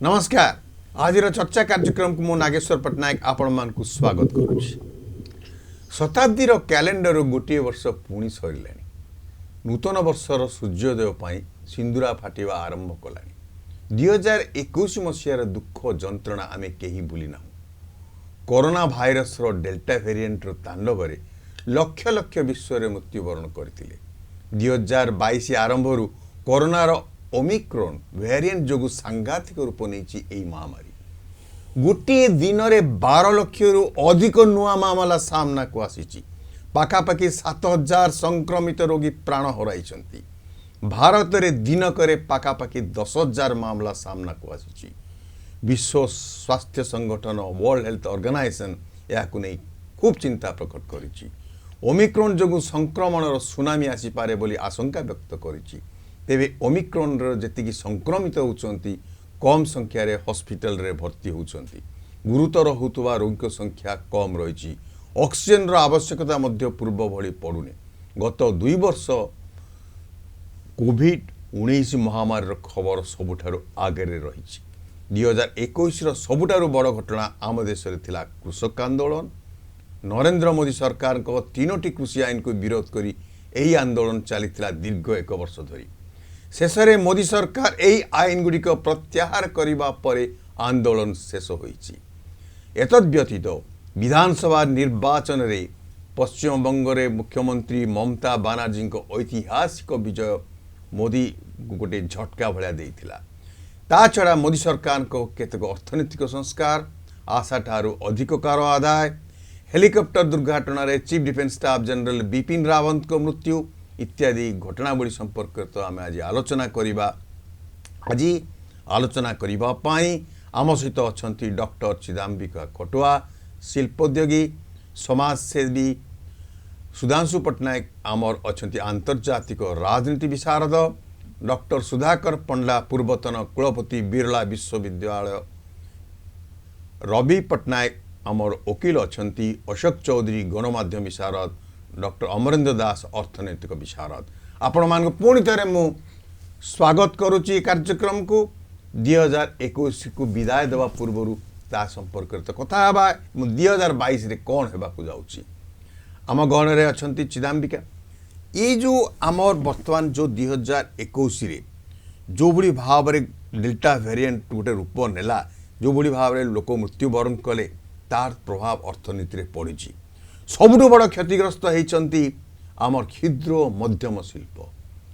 नमस्कार। आज चर्चा कार्यक्रम को मु नागेश्वर पट्टनायक आपण मान को स्वागत करुछि। शताब्दी कैलेंडर गोटे वर्ष पुणी सर नूतन वर्षर सूर्योदय पाई सिंदूरा फाटिवा आरंभ कलानी। 2021 मसीहार दुख जंत्रणा आमे केही भूली ना। कोरोना भाइरस रो डेल्टा वेरिएंट रो तांडव लक्ष लक्ष विश्व में मृत्युवरण करते। 2022 आरंभ कोरोनार ओमिक्रॉन वेरिएंट जोगु सांघातिक रूप नहीं महामारी। गोटे दिन में 12 लाख रु अधिक नुआ मामला सामना को आसी। पाखापाखि 7000 संक्रमित रोगी प्राण हराई। भारत में दिनक पाखापाखि 10,000 मामला सामना को आसी। विश्व स्वास्थ्य संगठन वर्ल्ड हेल्थ ऑर्गेनाइजेशन या खूब चिंता प्रकट करिछि। ओमिक्रॉन जोगु संक्रमण सुनामी आसीपारे बोली आशंका व्यक्त करिछि। तेबे ओमिक्रॉन जी संक्रमित होती कम संख्यार हॉस्पिटल रे भर्ती होती। गुरुतर होतुवा रोगी संख्या कम रही। ऑक्सीजन आवश्यकता मध्य पूर्व भली पड़ुने। गत 2 वर्ष कोविड-19 महामारी खबर सबुठारु आगे रही। 2021 सबुठारु बड़ घटना आम देश में थिला कृषक आंदोलन। नरेंद्र मोदी सरकार को 3टी कृषि आईन को विरोध करी एही आंदोलन चली दीर्घ 1 वर्ष धरी। शेषे मोदी सरकार यही आईन गुड़िक प्रत्याहार करने पर आंदोलन शेष होइछि। एतद्व्यतीत विधानसभा निर्वाचन रे पश्चिम बंग रे मुख्यमंत्री ममता बानार्जी को ऐतिहासिक विजय मोदी गोटे झटका भलिया देइथिला। ता छड़ा मोदी सरकार को केतक अर्थनैतिक संस्कार, आशा ठारू अधिक कार आदाय, हेलिकॉप्टर दुर्घटना रे chief defence staff general Bipin Rawat को मृत्यु इत्यादि घटनावली संपर्क तो आम आज आलोचना करिबा। आज आलोचना करिबा पाई आम सहित अछंती डॉक्टर चिदाम्बिका खटुआ, शिल्पोद्योगी समाजसेवी सुधांशु पट्टनायक, आमर अछंती आंतर्जातिक राजनीति विशारद डॉक्टर सुधाकर पंडा, पूर्वतन कुलपति बिरला विश्वविद्यालय रवि पट्टनायक, आमर वकील अछंती अशोक चौधरी, गणमाध्यम विशारद डॉक्टर अमरेंद्र दास, अर्थनैतिक विशारद। आपण मान पुणी थे मु स्वागत करुच्ची कार्यक्रम को। 2021 को विदाय देवा पूर्व ता संपर्क तो कथा 2022 रे कौन होगा जाऊँगी। आम गण में अच्छा चिदाम्बिका, ये जो आमर बर्तमान जो 2021 रे जो बड़ी भाव में डेल्टा वेरिएंट गोटे रूप नेला, जो बड़ी भाव में लोक मृत्युवरण कले, तार प्रभाव अर्थनीति रे पड़ी। सबुठु बड़ क्षतिग्रस्त होती आमर क्षुद्र मध्यम शिल्प।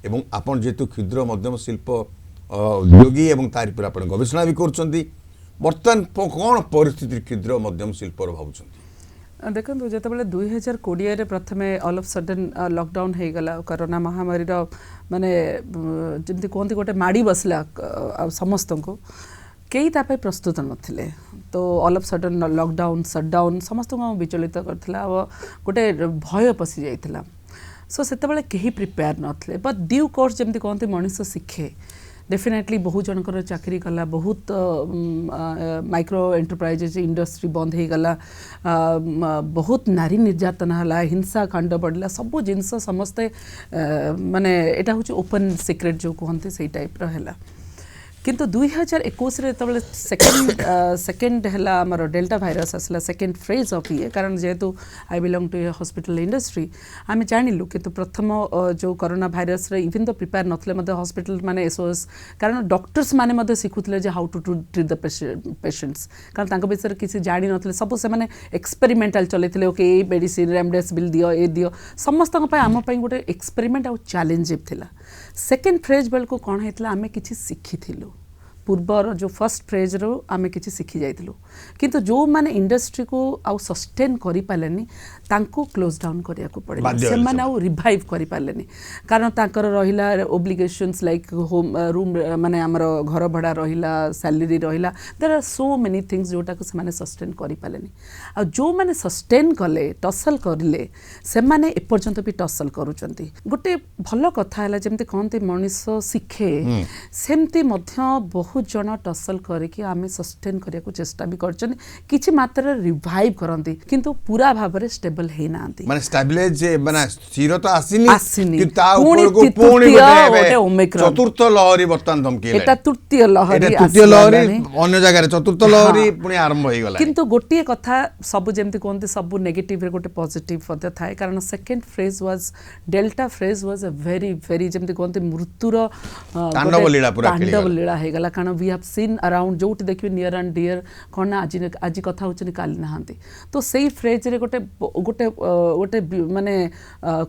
एवं आपन जेतु क्षुद्र मध्यम शिल्प उद्योगी एवं तारि पर आपन गवेषणा भी करछंती। वर्तमान कौन परिस्थिति क्षुद्र मध्यम शिल्प भावुछंती? देखो जो 2020 रे प्रथमे ऑल ऑफ सडन लॉकडाउन हो गला। कोरोना महामारी माने जमती कहते गोटे माड़ी बसला समस्त को कई तापे प्रस्तुत नथिले। तो all of sudden lockdown shutdown समस्त को विचलित करथिला। गोटे भय पशि जाइथिला। सो सेते बेले केही प्रिपेयर नथिले। बट ड्यू कोर्स जमती कहते मनुष्य शिखे। डेफिनेटली बहुत जनकर चाकरी कला, बहुत माइक्रो एंटरप्राइजेस इंडस्ट्री बंद हो गला, बहुत नारी निर्यातना है, हिंसा कांड बढ़ला, सब जिनस समस्ते माने एटा हूँ ओपन सिक्रेट जो कहते से टाइप रहा। किंतु 2021 रे तबले सेकेंड है आमर डेल्टा भाइरस आसला, सेकेंड फेज ऑफ ये। कारण जेहेतु I belong to hospital industry आम जानिलु। किंतु प्रथम जो कोरोना भाइरस रे इवन तो प्रिपेयर नथले मते हॉस्पिटल माने एसओएस, कारण डॉक्टर्स माने मते सिखुतले जे how to treat the patients. कारण तांको विषय किसी जानि नथले, सब से माने एक्सपेरिमेंटल चलेथिले। ओके ए मेडिसिन रेमडेसिविर दियो, ए दियो, समस्त पय आम पय गोटे एक्सपेरिमेंट आ चैलेंज थिला। सेकेंड फेज बेल को कौन होता आम कि शिखिलु। पूर्वर जो फर्स्ट फेज रो आम कि शिखी जाइलु। किंतु जो माने इंडस्ट्री को आउ सस्टेन करि पालेनी तांको क्लोज डाउन करिया को पड़े, से माने आउ रिवाइव करि पालेनी। कारण तांकर रहिला ओब्लिगेशंस लाइक होम रूम माने हमर घर भड़ा रहिला, सैलरी रहिला, there are so many things जोटा को से माने सस्टेन करि पालेनी। आ जो माने सस्टेन कले, टसल करले, से माने ए पर्यंत भी टसल करूचंती। गोटे भलो कथा हला जेमते कहंते मनुष्य शिखे, सेमती मध्य बहुत जन टसल करके आम सस्टेन करने को चेष्टा भी कर किछि मात्रा रिवाइव करती किंतु पूरा भाव में स्टेबल है ना माने स्टेबलाइज माने स्थिर तो आसीनी आसीनी। कि ता पुणी ऊपर को तृतीय पुणी गोटे गोटे ओमिक्रॉन। चतुर्थ लहरी वर्तमान धमकी एटा तृतीय लहरी तृतीय लहरी आसलानी। अन्य जगह चतुर्थ लहरी पुणी आरंभ हो गला किंतु गोटे कथा सब जेमती कहते सब नेगेटिव रे गोटे पॉजिटिव पद थाए कारण second phase was delta phase was a very very जेमती कहते मृत्युर तांडव लीला पूरा तांडव लीला हे गला कारण वी हैव सीन अराउंड जोटी देखिए नियर एंड डियर कौन ना आज कथा होचनी काली नहांती तो सेही फ्रेज रे गोटे गोटे गोटे माने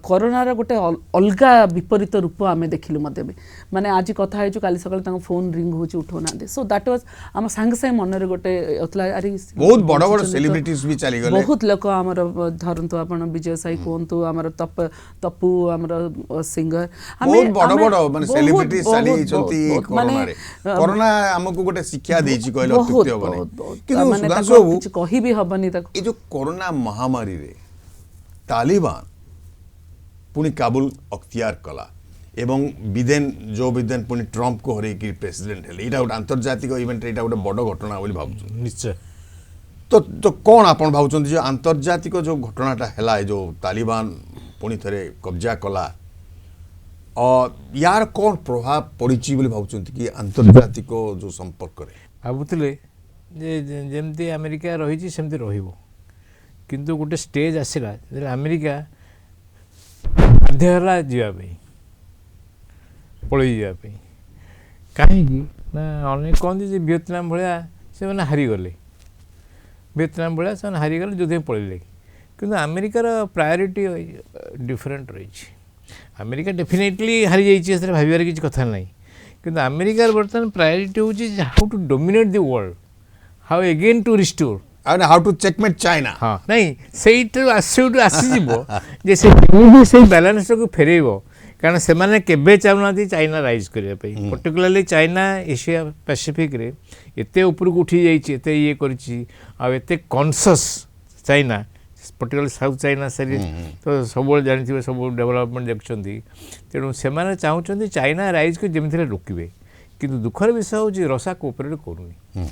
कोरोना रे गोटे अलगा विपरीत रूप आमे देखिलु मते भी माने आज कथा है जो काली सकाळ तांको फोन रिंग होची उठो ना दे सो दैट वाज हम संग से मन रे गोटे अतला अरे बहुत बड़ बड़ सेलिब्रिटीज भी चली गले बहुत लोक हमर धरंतु आपण विजय साई कोंतु हमर तप्पू हमर सिंगर बहुत बड़ बड़ माने सेलिब्रिटीज चली चलती कोरोना रे कोरोना हमको गोटे शिक्षा देछि कहले अत्युक्ति होबनी किंतु सुधांशु बाबू कुछ कहि भी हबनी तक ए जो कोरोना महामारी रे तालिबान पुणी काबुल अख्तियार कला एवं बिदेन पुणी ट्रम्प को हरे कि प्रेसिडेंट हेले एटा गोटे आंतर्जातिक इवेंट एटा गोटे बड़ घटना बोली भाबुछु निश्चय तो कौन आपण भाबुछन जे आंतर्जातिक जो घटनाटा हेला जो तालिबान पुणी थरे कब्जा कला और यार कौन प्रभाव पड़ी बोली भाबुछन कि आंतर्जातिक जो संपर्क रे भाबुतले जे जेमती अमेरिका रही सेमती रहिबो किंतु गोटे स्टेज आसला अमेरिका बाध्य होला जीवाई पलि जावाई कहीं ना अनेक कहते जे वियतनाम भाया से मैंने हारीगले वियतनाम भाया से हारीगले जो पलैले किंतु अमेरिकार प्रायोरिटी डिफरेंट रही अमेरिका डेफिनेटली हारी जाइए भावर किसी कथा ना किंतु अमेरिकार बर्तमान प्रायोरिटी हूँ how to dominate the world how again to restore how to checkmate China हाँ नहीं से आसीजे से बैलेंस को फेरब कारण से माने केबे चाहूना चाइना राइज करने पर्टिकुलरली चाइना एशिया पैसिफिक रे एते ऊपर को उठी जाइए ये करते conscious China particular south China side तो सब जानते सब डेवलपमेंट देखते तेणु से चाहते चाइना राइज को जमी रोकवे किंतु दुखर विषय हूँ रसा कोऑपरेट करूनी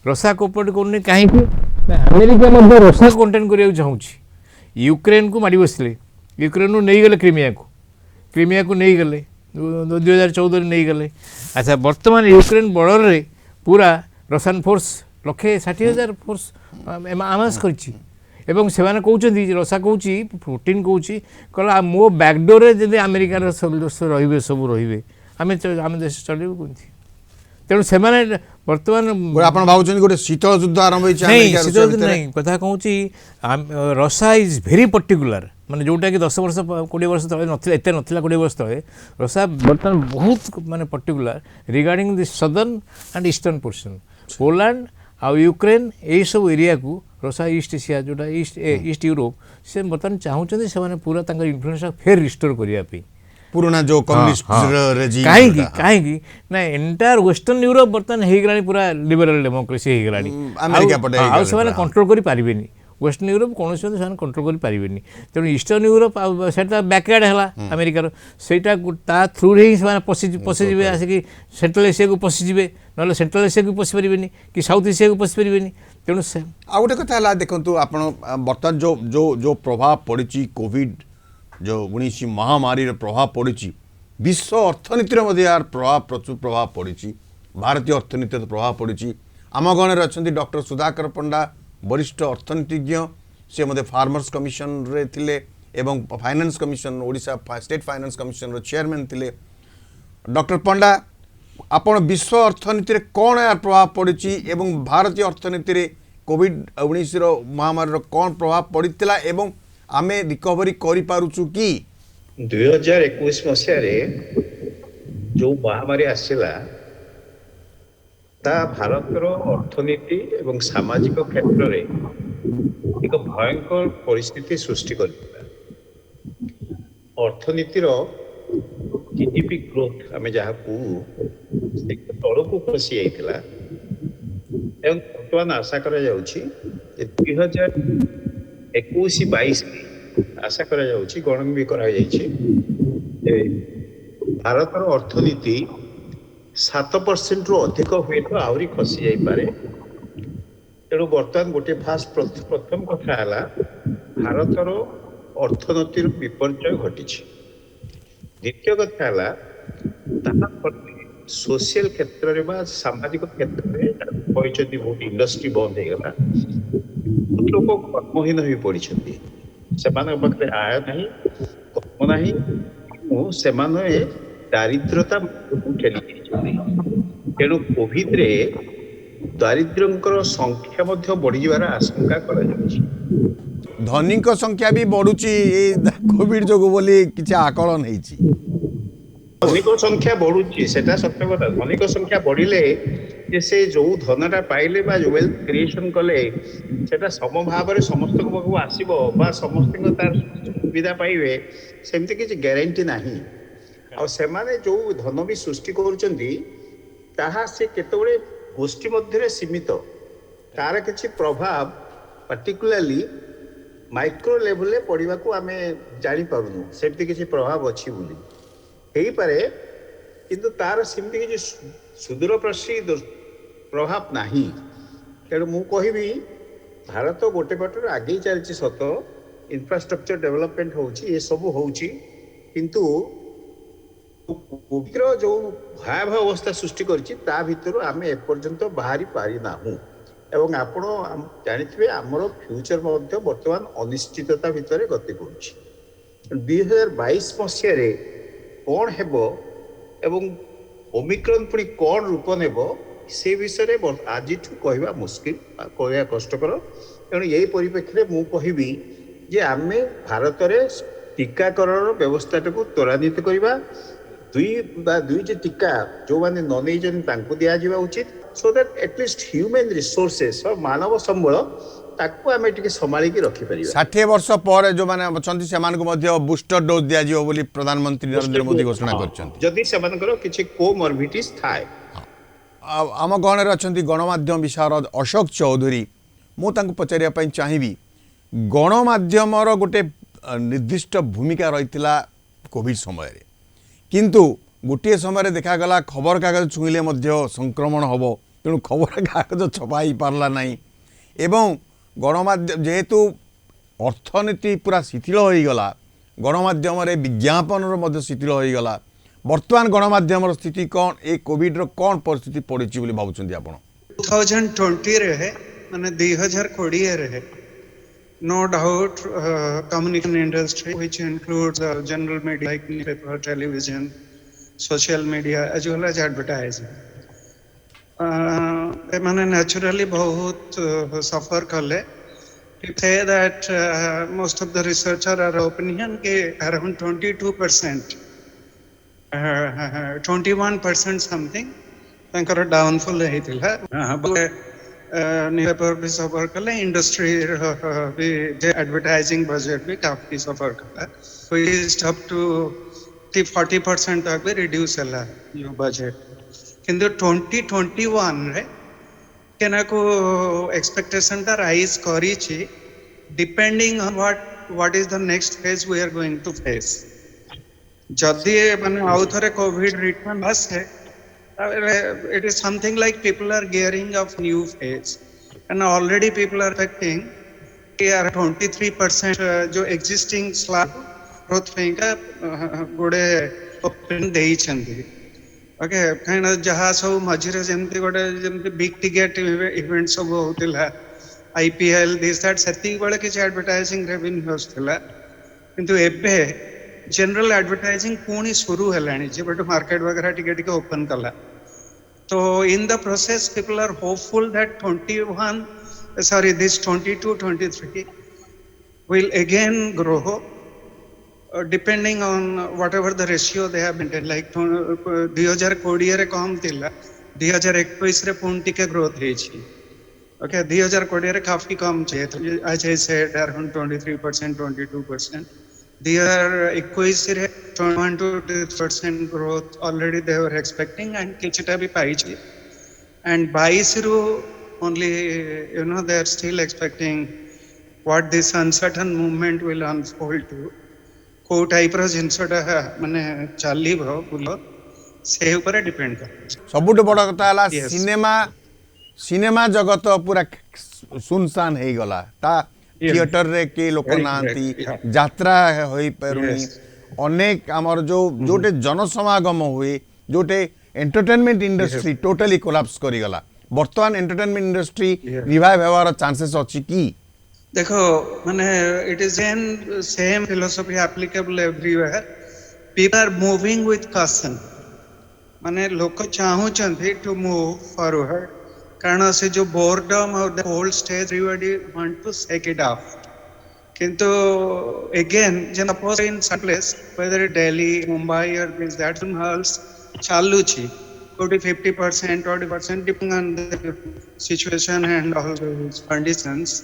रसा कोऑपरेट करूनी कहीं अमेरिका रसा कंटेन करने चाहूँ यूक्रेन को माड़ी बसले यूक्रेन नहीं गले क्रीमिया को नहीं गले 2014 नहीं गले अच्छा वर्तमान यूक्रेन बॉर्डर रे पूरा रशियन फोर्स 160,000 फोर्स आमास करछि एवं से कहते रसा कहूँ पुटिन कहूँ कहला मो बैकडोर जब अमेरिकार रे सब रे आम देश चलू कमी तेणु से बर्तमान गोटे शीतल युद्ध आरंभ नहीं शीतल युद्ध नहीं कथा कहूँ रसा इज भेरी पर्टिकुलर माने जोटा कि 10 वर्ष 20 वर्ष तले नथिला एते नथिला 20 वर्ष तले रसा बर्तमान बहुत माने particular regarding the southern and eastern portion Poland आ यूक्रेन यही सब एरिया को रसा ईस्ट एशिया जोटा ईस्ट यूरोप से बर्तमान चाहूँ से पूरा इन्फ्लुएंस फेर रिस्टोर करने पुराना जो कम्युनिस्ट रेजिम कहीं ना एंटायर वेस्टर्न यूरोप बर्तमान हो गला पूरा लिबरल डेमोक्रेसी हो गला से कंट्रोल कर पारे वेस्टर्न यूरोप कौन से कंट्रोल कर पारे तेणु ईस्टर्न यूरोप से बैकयार्ड है अमेरिकार से थ्रू ही पशिजे आसिक सेंट्रल एशिया को पशिजे ना सेंट्रल एशिया को पशि पारे कि साउथ एशिया को पशि पारे तेणु से आ गोटे कथा देखो आप बर्तमान जो जो जो प्रभाव पड़ी कोविड जो 19 महामारी प्रभाव पड़ी विश्व अर्थनीति यार प्रभाव प्रचुर प्रभाव पड़ी भारतीय अर्थनीति प्रभाव पड़ी आम गण अच्छा डॉक्टर सुधाकर पंडा वरिष्ठ अर्थनीतिज्ञ से मध्य फार्मर्स कमिशन रे थिले एवं finance commission Odisha state finance commission chairman थिले डॉक्टर पंडा आपण विश्व अर्थनीति कौन यार प्रभाव पड़ी एवं भारतीय अर्थनीति रे कोविड 19 महामारी कौन प्रभाव पड़ता एवं आमे रिकवरी करि पारुछु कि 2021 मसीह जो महामारी आसला ता भारतर अर्थनीति एवं सामाजिक क्षेत्र में एक भयंकर परिस्थिति सृष्टि करथिला अर्थनीतिर जीडीपी ग्रोथ आमे जहाँ तल को खसी जाइथिला एवं वर्तमान आशा करा जाउछि 2021-22 आशा करा जाउछि गणन भी करा जाइछि भारतर अर्थनीति 7% ରୁ ଅଧିକ ହୁଏତ ଆହୁରି ଖସି ଯାଇପାରେ। ତେଣୁ ବର୍ତ୍ତମାନ ଗୋଟେ ପ୍ରଥମ କଥା ହେଲା ଭାରତର ଅର୍ଥନୀତିର ବିପର୍ଯ୍ୟୟ ଘଟିଛି। ଦ୍ୱିତୀୟ କଥା ହେଲା ତାହା ସୋସିଆଲ କ୍ଷେତ୍ରରେ ବା ସାମାଜିକ କ୍ଷେତ୍ରରେ କହିଛନ୍ତି ବହୁତ ଇଣ୍ଡଷ୍ଟ୍ରି ବନ୍ଦ ହେଇଗଲା, ବହୁତ ଲୋକ କର୍ମହୀନ ହୋଇ ପଡିଛନ୍ତି, ସେମାନଙ୍କ ପାଖରେ ଆୟ ନାହିଁ, କର୍ମ ନାହିଁ, ସେମାନେ ଦାରିଦ୍ରତା ଠେଲି ଦେଇଛନ୍ତି। ତେଣୁ କୋଭିଡରେ ଦାରିଦ୍ର୍ୟଙ୍କର ସଂଖ୍ୟା ମଧ୍ୟ ବଢିଯିବାର ଆଶଙ୍କା କରାଯାଉଛି। ଧନୀଙ୍କ ସଂଖ୍ୟା ବି ବଢୁଛି ଏଇ କୋଭିଡ ଯୋଗୁ ବୋଲି କିଛି ଆକଳନ ହେଇଛି। ଧନୀଙ୍କ ସଂଖ୍ୟା ବଢୁଛି ସେଟା ସତ୍ୟ କଥା। ଧନୀଙ୍କ ସଂଖ୍ୟା ବଢିଲେ ଯେ ସେ ଯୋଉ ଧନଟା ପାଇଲେ ବା ୱେଲ୍ଥ କ୍ରିଏସନ କଲେ ସେଟା ସମ ଭାବରେ ସମସ୍ତଙ୍କ ପାଖକୁ ଆସିବ ବା ସମସ୍ତଙ୍କ ତାର ସୁବିଧା ପାଇବେ ସେମିତି କିଛି ଗ୍ୟାରେଣ୍ଟି ନାହିଁ। ଆଉ ସେମାନେ ଯୋଉ ଧନ ବି ସୃଷ୍ଟି କରୁଛନ୍ତି ତାହା ସେ କେତେବେଳେ ଗୋଷ୍ଠୀ ମଧ୍ୟରେ ସୀମିତ, ତାର କିଛି ପ୍ରଭାବ ପାର୍ଟିକୁଲାରଲି ମାଇକ୍ରୋ ଲେଭେଲରେ ପଡ଼ିବାକୁ ଆମେ ଜାଣିପାରୁନୁ ସେମିତି କିଛି ପ୍ରଭାବ ଅଛି ବୋଲି ହେଇପାରେ, କିନ୍ତୁ ତାର ସେମିତି କିଛି ସୁଦୂରପ୍ରସାରୀ ପ୍ରଭାବ ନାହିଁ। ତେଣୁ ମୁଁ କହିବି ଭାରତ ଗୋଟେ ପଟରେ ଆଗେଇ ଚାଲିଛି ସତ, ଇନଫ୍ରାଷ୍ଟ୍ରକ୍ଚର ଡେଭଲପମେଣ୍ଟ ହେଉଛି, ଏସବୁ ହେଉଛି, କିନ୍ତୁ କୋଭିଡର ଯୋଉ ଭୟାବହ ଅବସ୍ଥା ସୃଷ୍ଟି କରିଛି ତା ଭିତରୁ ଆମେ ଏପର୍ଯ୍ୟନ୍ତ ବାହାରି ପାରିନାହୁଁ। ଏବଂ ଆପଣ ଜାଣିଥିବେ ଆମର ଫ୍ୟୁଚର ମଧ୍ୟ ବର୍ତ୍ତମାନ ଅନିଶ୍ଚିତତା ଭିତରେ ଗତି କରୁଛି। 2022 ମସିହାରେ କ'ଣ ହେବ ଏବଂ ଓମିକ୍ରନ୍ ପୁଣି କ'ଣ ରୂପ ନେବ ସେ ବିଷୟରେ ଆଜିଠୁ କହିବା ମୁସ୍କିଲ, କହିବା କଷ୍ଟକର। ତେଣୁ ଏଇ ପରିପ୍ରେକ୍ଷୀରେ ମୁଁ କହିବି ଯେ ଆମେ ଭାରତରେ ଟୀକାକରଣର ବ୍ୟବସ୍ଥାଟାକୁ ତ୍ୱରାନ୍ୱିତ କରିବା। ଦୁଇଟି ଟୀକା ଯୋଉମାନେ ନ ନେଇଛନ୍ତି ତାଙ୍କୁ ଦିଆଯିବା ଉଚିତ, so that at least human resources ମାନବ ସମ୍ବଳ ତାକୁ ଆମେ ଟିକେ ସମ୍ଭାଳିକି ରଖିପାରିବା। 60 ବର୍ଷ ପରେ ଯୋଉମାନେ ଅଛନ୍ତି ସେମାନଙ୍କୁ ମଧ୍ୟ ବୁଷ୍ଟର ଡୋଜ୍ ଦିଆଯିବ ବୋଲି ପ୍ରଧାନମନ୍ତ୍ରୀ ନରେନ୍ଦ୍ର ମୋଦି ଘୋଷଣା କରିଛନ୍ତି। ଯଦି ସେମାନଙ୍କର କିଛି କୋମର୍ବିଡିଟିସ୍ ଥାଏ। ଆମ ଗଣରେ ଅଛନ୍ତି ଗଣମାଧ୍ୟମ ବିଶାରଦ ଅଶୋକ ଚୌଧୁରୀ। ମୁଁ ତାଙ୍କୁ ପଚାରିବା ପାଇଁ ଚାହିଁବି, ଗଣମାଧ୍ୟମର ଗୋଟେ ନିର୍ଦ୍ଦିଷ୍ଟ ଭୂମିକା ରହିଥିଲା କୋଭିଡ ସମୟରେ, କିନ୍ତୁ ଗୋଟିଏ ସମୟରେ ଦେଖାଗଲା ଖବରକାଗଜ ଛୁଇଁଲେ ମଧ୍ୟ ସଂକ୍ରମଣ ହେବ, ତେଣୁ ଖବରକାଗଜ ଛପା ହେଇପାରିଲା ନାହିଁ। ଏବଂ ଗଣମାଧ୍ୟମ ଯେହେତୁ ଅର୍ଥନୀତି ପୁରା ଶିଥିଳ ହୋଇଗଲା, ଗଣମାଧ୍ୟମରେ ବିଜ୍ଞାପନର ମଧ୍ୟ ଶିଥିଳ ହୋଇଗଲା। ବର୍ତ୍ତମାନ ଗଣମାଧ୍ୟମର ସ୍ଥିତି କ'ଣ, ଏ କୋଭିଡର କ'ଣ ପରିସ୍ଥିତି ପଡ଼ିଛି ବୋଲି ଭାବୁଛନ୍ତି ଆପଣ? 2020 ମାନେ 2020 no doubt communication industry which includes general media like newspaper, television, social media as well as advertisingମାନେ naturally ବହୁତ suffer kale. To say that most of the researchers are opinion ke around 22%, 21% something ତାଙ୍କର downfall ହେଇଥିଲା। Newspaper ବି ସଫର କଲେ, industry ବି advertising budget ବି କାଫି ସଫର କଲା, up to 40% ତକ ବି reduce ହେଲା budget. କିନ୍ତୁ 2021ରେ କେନାକୁ ଏକ୍ସପେକ୍ଟେସନଟା rise କରିଛି, depending on what is the next phase we are going to face। ଯଦି ମାନେ ଆଉ ଥରେ କୋଭିଡ ରିଟର୍ନ ଆସେ, it is something like people are gearing up new phase and already people are expecting 23% जो existing slab growth का गोटे open देइछंती। Okay काइना जहा सब मझिरे जेमती गोटे जेमती बिग टिकेट इवेंट सब होतिला, IPL दिस दैट सेति बेले किछ एडवर्टाइजिंग रेवेन्यू होस्तिला, किंतु एबे जनरल एडवर्टाइजिंग पुणी शुरू हेलानी जे बट मार्केट वगैरह टिके टिके ओपन कला। तो in the process people are hopeful that 22-23 will again grow depending on whatever the ratio they have maintained, like 2020 रे कम थिला, 2021 रे पुणी टिके ग्रोथ हेछि। ओके 2020 रे काफी कम छे, as I said around 23%, 22%। 2021 रे 21-23% growth already they were expecting and kichita bhi paichi, and 22 ru only they are still expecting what this uncertain movement will unfold to, को type ro jinsa ta mane chalibo bulo से ऊपर depend कर सबुठ बड़ कथा है Yes. Cinema जगत पूरा सुनसान हो गला ता Yes. थिएटर रे के लोक Very नांती correct, यात्रा होई पारुनी Yes. अनेक आमर जो जोटे जनसमागम हुए जोटे एंटरटेनमेंट इंडस्ट्री टोटली कोलैप्स करी गला वर्तमान एंटरटेनमेंट इंडस्ट्री Yes. रिवाइव होवार चांसेस अछि की देखो माने it is an same philosophy applicable everywhere people are moving with caution माने लोक चाहूचंती टू मूव फॉरवर्ड कारण से जो बोर्डम और the whole stage everybody want to shake it off किंतु अगेन जन suppose in some place whether Delhi Mumbai और this that some halls चालू छी कोटी 50% 20% depending on the situation and all the conditions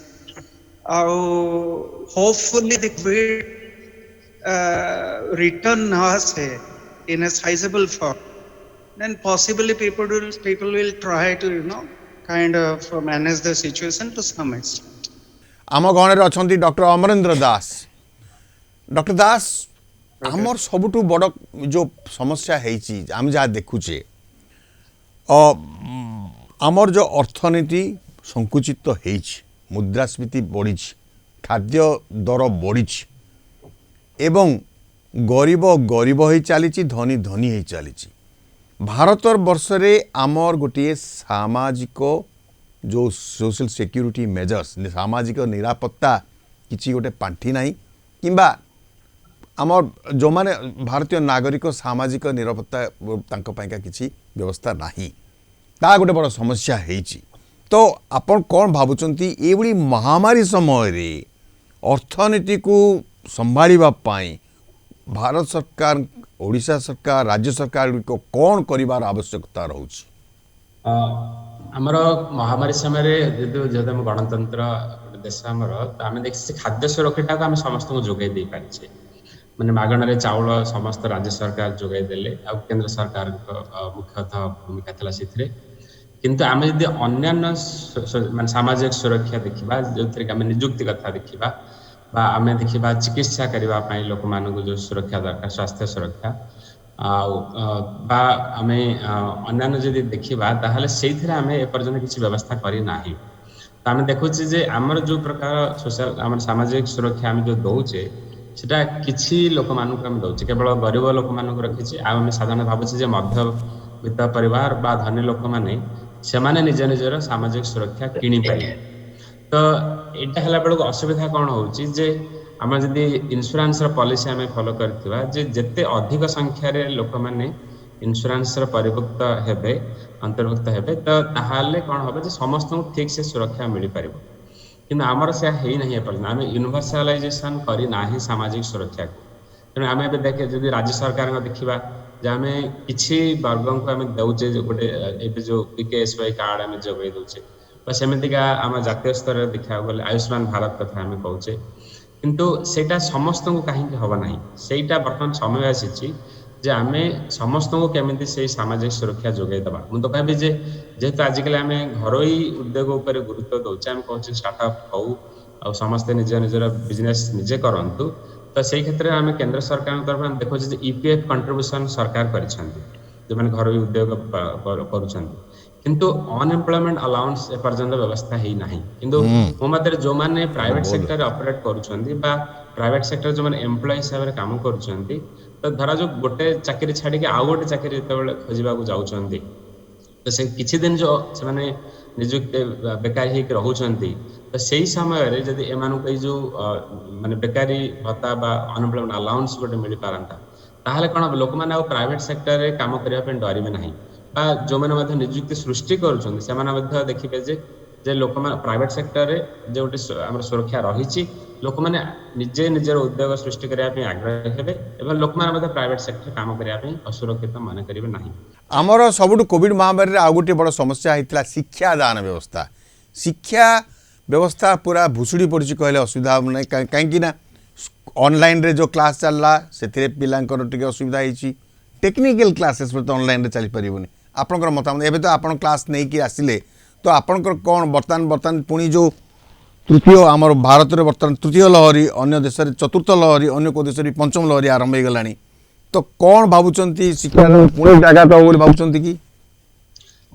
hopefully the COVID return now say in a sizable form, then possibly people will try to kind of manage the situation to some extent. आम गणरे अछंती doctor Amarendra दास doctor दास आमर सबुठु बड़ जो समस्या है आम जहाँ देखुचे आमर जो अर्थनीति संकुचित तो मुद्रास्फीति बढ़ी खाद्य दर बढ़ी एवं गरीब गरीब हो चली धनी धनी हो चली भारत वर्षरे आमर गोटे सामाजिक जो सोशल सिक्योरिटी मेजर्स सामाजिक निरापत्ता किसी गोटे पांठी नहीं किंबा आमर जो माने भारतीय नागरिक सामाजिक निरापत्ता तांको पाइका किसी व्यवस्था नहीं ता गोटे बड़ समस्या है तो आपण कौन भावुचंती एभली महामारी समय रे अर्थनीति को संभाळिबा पाई भारत सरकार ओडिशा सरकार राज्य सरकार को कौन करिवार आवश्यकता रहउची आमर महामारी समय जब आम गणतंत्र देश आमर तो आम देखी खाद्य सुरक्षा को आम समस्त जोगाई दे पारे माने मागणार चाउल समस्त राज्य सरकार जोगाई देले आ केंद्र सरकार मुख्यतः भूमिका थिला सिथरे किंतु आम जब अन्यान्य मान सामाजिक सुरक्षा देखा जो थे आम निजुक्ति कथा देखा आम देखा चिकित्सा करने लोक मान जो सुरक्षा दरकार स्वास्थ्य सुरक्षा आम अन्यान्य जदि देखा ताहले से आम एपर्यंत किसी व्यवस्था करना तो आम देखुचे जे आमर जो प्रकार सोशल आम सामाजिक सुरक्षा आम जो दौचे सेटा किसी लोक मानक आम दौचे केवल गरीब लोक मानक रखी आम साधारण भावुचे मध्यवित्त परिवार बा धनी लोक माने सेमाने निज निजर सामाजिक सुरक्षा किणी पारे तो यहाँ है बेलू असुविधा कौन होची जे आम जदि इन्शुरांस पॉलिसी आम फॉलो करथिबा जे जेते अधिक संख्यार लोक माने इन्शुरांस परिभुक्त हेबे अंतर्भुक्त हेबे तो ताहाले कौन होबे जे समस्त ठीक से सुरक्षा मिल पारिबो किंतु आमर से है नहीं एपर्यंत आम यूनिवर्सालाइजेशन करी नाही सामाजिक सुरक्षा को तेणु आम एबे देखे जदि राज्य सरकार देखा जे आम किसी वर्ग को आम दौचे गोटे ए जो PKSY कार्ड आम जोगाई दौचे सेमतिका आम जातीय स्तर देखा गले आयुष्मान भारत कथा आम कहचे किंतु सेटा समस्त को कहीं हम ना सेटा बर्तमान समय आसी जे आम समस्त को केमी से सामाजिक सुरक्षा जोगाई दबा मुझे तो कहबी जे जेहेतु आजिकल आम घरोई उद्योग उपर गुरुत्व दौचे आम कहचे स्टार्टअप हो आ समस्ते निज निजर बिजनेस निजे करंतु तो से क्षेत्र में आम केंद्र सरकार तरफ देखो EPF कंट्रीब्यूशन सरकार कर जो मैंने घर उद्योग किंतु अनएम्प्लॉयमेंट अलाउंस एपर्यंत व्यवस्था ही नहीं किंतु मो मत जो मैंने प्राइवेट सेक्टर ऑपरेट करुछंती बा प्राइवेट सेक्टर जो मैंने एम्प्लॉय हिसाब से काम करुछंती तो धरा जो गोटे चाकरी छाड़ी आउ गोटे चाकरी जो खोजा जाऊँगी तो से किछि दिन जो से माने निजुक्ति बेकारी हो रोचंती तो सही समय जदि एमानक जो माने बेकारी भत्ता बा अनएम्प्लॉयमेंट अलाउंस गोटे मिल पारंता ताहले कोन लोक माने आ प्राइवेट सेक्टर रे काम करिया पे डरिबे नाही बा जो माने निजुक्ति सृष्टि करूछन से माने देखिबे जे लोक माने प्राइवेट सेक्टर रे जे गोटे हमर सुरक्षा रहिछि लोक माने निजे निजर उद्योग सृष्टि करिया पे आग्रह हेबे एवं लोक माने प्राइवेट सेक्टर काम करिया पे असुरक्षित माने करिवे नाही आमर सबुठ कोविड महामारी आ गोटे बड़ समस्या होता शिक्षा दान व्यवस्था शिक्षा व्यवस्था पूरा भुसुड़ी पड़ी कहले असुविधा ना कहीं ऑनलाइन रे जो क्लास चलला से पिलांकर टिके असुविधा होती टेक्निकल क्लासेस तो ऑनलाइन रे चली पारिबनी आपनकर मतामत एबे तो आपन क्लास नहीं कि आसिले तो आपनकर कौन बर्तमान पुणी जो तृतीय आमर भारत में बर्तमान तृतीय लहरी अन्य देश चतुर्थ लहरी अन्य को देश पंचम लहरी आरंभ हो गलानी तो कौन भावुंट शिक्षा पुणे जगह तो बोली भावुंट कि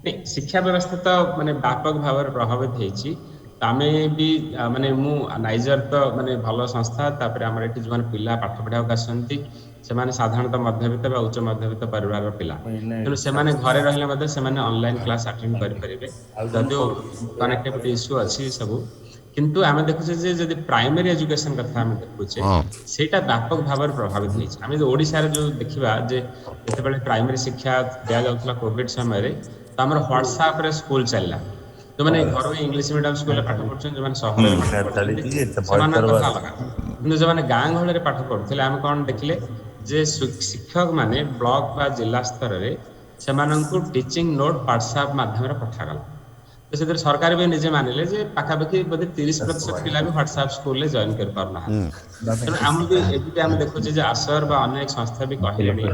नहीं शिक्षा व्यवस्था तो माने व्यापक भाव प्रभावित होती आमे भी माने मु नाइजर तो माने भल संस्था तापर हमर एठी जवन पिला पाठ पढ़ाक आसंती से माने साधारणतः मध्यवित्त बा उच्च मध्यवित्त परिवार पिला तेणु से माने घरे रहले मध्ये से माने ऑनलाइन क्लास अटेंड करि परिबे जदियो कनेक्टिविटी इश्यू अछि सब किंतु आमे देखुछे जे जदि प्राइमरी एजुकेशन कथा आमे देखुछे सेटा व्यापक भाव प्रभावित होइछ आमे जो ओडिसा रे जो देखिबा जे जेतेबेले प्राइमरी शिक्षा दिया जाउतला कोविड समय रे तो हमर व्हाट्सएप रे स्कूल चलला जो मैंने घर में इंग्लिश मीडियम स्कूल पाठ पढ़ुछन जो मैंने शहर में पाठ पढ़ुछन समान कथा लगा किंतु जो मैंने गां गहल रे पाठ पढ़ुथिले हम कोन देखिले जे शिक्षक माने ब्लॉक बा जिला स्तर रे सेमानंकु टीचिंग नोट व्हाट्सएप माध्यम रे पठा गला तो से सरकार भी निजे मानिले जे पाखापाखि बोधे 30% पिला भी व्हाट्सएप स्कूल ले जॉइन कर पारना तेणु आम भी एबी आम देखुचे जे आसर बा अनेक संस्था भी कहलेनी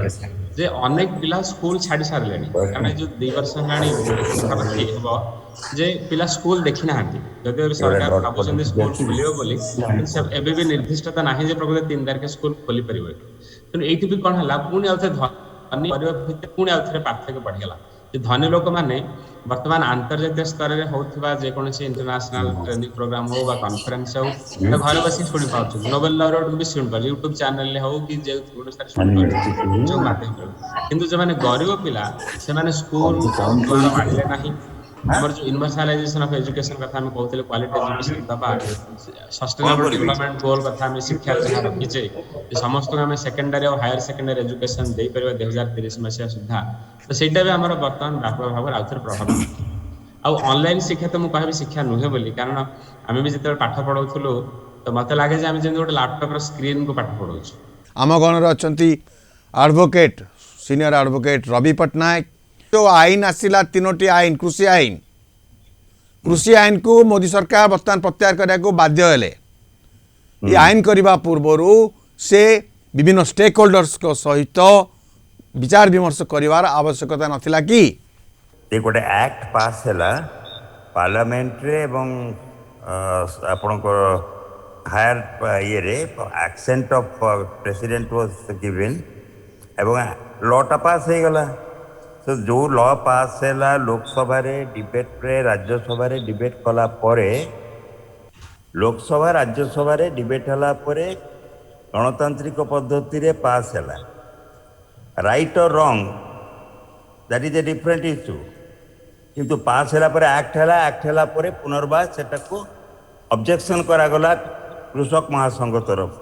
जे अनेक पिला स्कूल छाड़ी सारलेनी कारण जो 2 वर्ष हेलानी पाखापाखि हेबो जे पिला स्कूल देखि नाहांती जदि सरकार भाबुछन स्कूल खोलियो बोली सब एबे भी निर्दिष्टता नाही जे प्रकृत 3 तारिख स्कूल खोली परिबो तेणु एठी भी कोन हला पुणी आउथे धनी परिवार भितर पुणी आउथे पार्थक्य बढ़ गेला जे धनी लोक माने वर्तमान अंतर्जातीय स्तर रे होउथबा जे कोनसी इंटरनेशनल ट्रेनिंग प्रोग्राम हो बा कॉन्फ्रेंस हो घर बसी सुनि पाउछ नोबेल लॉरेट भी सुनि पाउछ यूट्यूब चैनल ले हो कि जे कोन स्तर सुनि पाउछ जो माध्यम किंतु जे माने गरीब पिला से माने स्कूल द्वारा मानिले नाही हमर जो यूनिवर्सलाइजेशन ऑफ एजुकेशन कथा हम कहउतले क्वालिटी एजुकेशन दबा सस्टेनेबल डेवलपमेंट गोल कथा हम शिक्षा जहाँ रखिचे समस्त हम सेकेंडरी और हायर सेकेंडरी एजुकेशन दे परबा 2030 मसिया सुधा तो सेटा भी हमर वर्तमान व्यापक भाव आउथर प्रभावित आ ऑनलाइन शिक्षा तो मु कहबी शिक्षा नुहे बोली कारण आमे भी जते पाठ पढौथुलो तो मते लागे जे आमे जे गोटे लैपटॉप रो स्क्रीन को पाठ पढौछु आम गण अछंती advocate senior advocate Ravi Pattnaik जो आईन आसिला 3टी आईन कृषि आईन को मोदी सरकार बर्तमान प्रत्याहार करने को बाध्य हेले ये आईन करने पूर्वर से विभिन्न स्टेक होल्डर्स को सहित विचार विमर्श करिवार आवश्यकता नथिला कि गोटे एक्ट पास है पार्लियामेंट रे एवं आपणकर हायर ये रे accent of president was given एवं लॉटा पास हो गला तो जो लॉ पास है लोकसभा रे डिबेट रे राज्यसभा रे डिबेट कला परे लोकसभा राज्यसभा रे डिबेट हला परे गणतांत्रिक पद्धति रे पास है राइट और wrong that is a different issue किंतु पास है एक्ट है पुनर्बार सेटा को ऑब्जेक्शन करागला कृषक महासंघ तरफ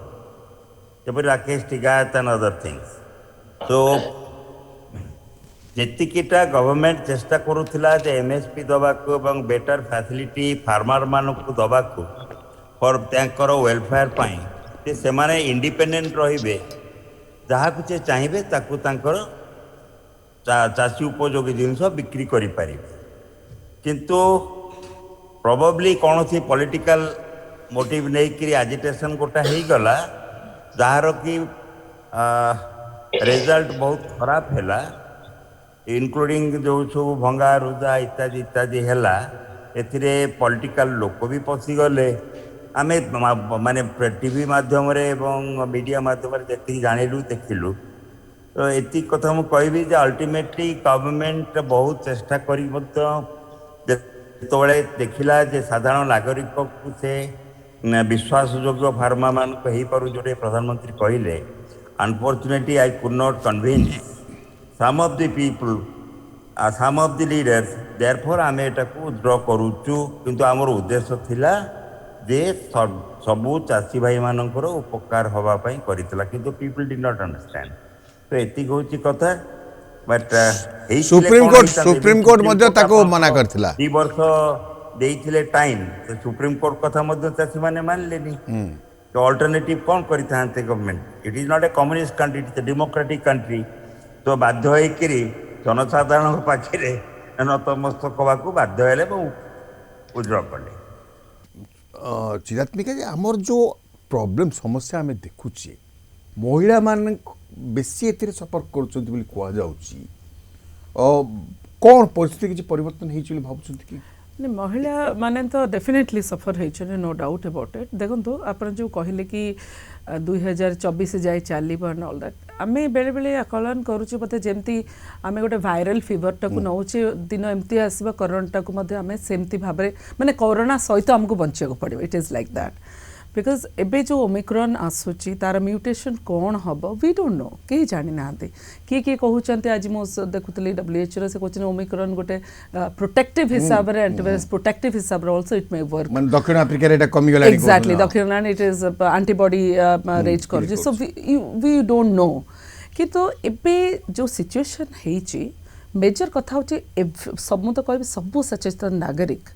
जब Rakesh Tikait and other things तो जेतिकीटा गवर्नमेंट चेष्टा करुला एमएसपी दबाको एवं बेटर फैसिलिटी फार्मर मानक दबाको फॉर त्यांकर वेलफेयर पाई से माने इंडिपेंडेंट रहिबे जहाँ कुछ चाहिए ताकू तांकर चाषी उपयोगी जिनस बिक्री करि परिबे किंतु प्रोबेबली कौन सी पॉलिटिकल मोटिव नहीं करी एजिटेशन गोटा हो गला जार कि रिजल्ट बहुत खराब है इनक्लूडिंग जो सब भंगा रुजा इत्यादि इत्यादि है एथिरे पॉलिटिकल लोक भी पशिगले आम माने टीवी माध्यम मीडिया माध्यम जी जानिलु देखिलु तो ये कथा मुझे कहबी अल्टीमेटली गवर्नमेंट बहुत चेष्टा कर जिते देखला जे साधारण नागरिक को से विश्वासयोग्य फार्मा मान हो पार जो प्रधानमंत्री कहले unfortunately I could not convince some of the people some of the leaders therefore आमे एटा को ड्रॉ करूचु किंतु आमर उद्देश्य थिला जे सबु चाषी भाई मानकर उपकार हवा पई करितला किंतु people did not understand तो एति होची कथा बट सुप्रीम कोर्ट मध्ये ताको मना करथिला 2 वर्ष देइथिले टाइम तो सुप्रीम कोर्ट कथा मध्ये चाषी माने मानलेनी तो अल्टरनेटिव कौन करिथांते government it is not a communist country it is a democratic country तो बाध्य होकरी जनसाधारण पाखे नतमस्तक को बाध्य हेले उज्जवल कले चिरात्मिका जी आमर जो प्रॉब्लम समस्या आम देखुचे महिला मान बेसी एथिरे सफर करछन्ति बोली कुआ जाउची कौन परिस्थिति किछि परिवर्तन हेछि बोली भाबुछन्ति कि नहीं महिला माने तो डेफिनेटली सफर होइछने नो डाउट अबाउट इट देखंतु आपण जो कहले कि 2024 जाए चलो एंड ऑल दैट आम बेले बेले आकलन करुचे बोधे जमती आम गोटे भाइराल फिवर टाक नौचे दिन एमती आसवा कोरोना टाक आम सेमती भाव माने कोरोना सहित आमको बंचा पड़ो it is like that because एबे जो ओमिक्रॉन आसूची तार म्यूटेशन कौन हम वी डोंट नो कहीं जानी ना किए किए कहते आज मुझे देखुली WHO से कहते ओमिक्रॉन गोटे प्रोटेक्टिव हिसाब रे एंटीवायरस प्रोटेक्टिव हिसाब रे आल्सो इट मे वर्क माने दक्षिण अफ्रिका रे एटा कमी गला एग्जैक्टली दक्षिण इट इज एंटीबॉडी रेज कर सो वी डोंट नो कि तो एबे जो सिचुएशन है मेजर कथा हो सब तो कह सब सचेतन नागरिक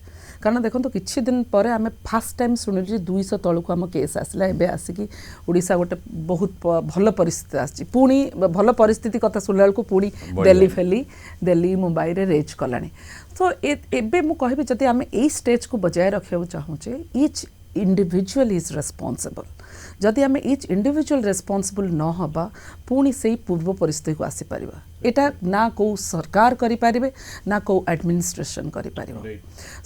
कारण देखो तो किछि दिन पर आम फास्ट टाइम शुणुचे 200 तलक आम केस आसला एबे आसिकी ओडिशा गोटे बहुत भल परिस्थिति आसी पुणी भल परिस्थिति कथा शुणला बेलू पुणी दिल्ली मुंबई रे रेज कलानी तो एबे मु कहबी जदि आम ए स्टेज को बजाय रखा चाहूचे ईच इंडिविजुअल इज रेस्पॉन्सिबल जदि आम ईच इंडिविजुअल रेस्पॉन्सिबल न हबा पुणी से पूर्व परिस्थिति को आसी परिबा एटा ना को सरकार करि पारिबे ना को एडमिनिस्ट्रेशन करि पारिबो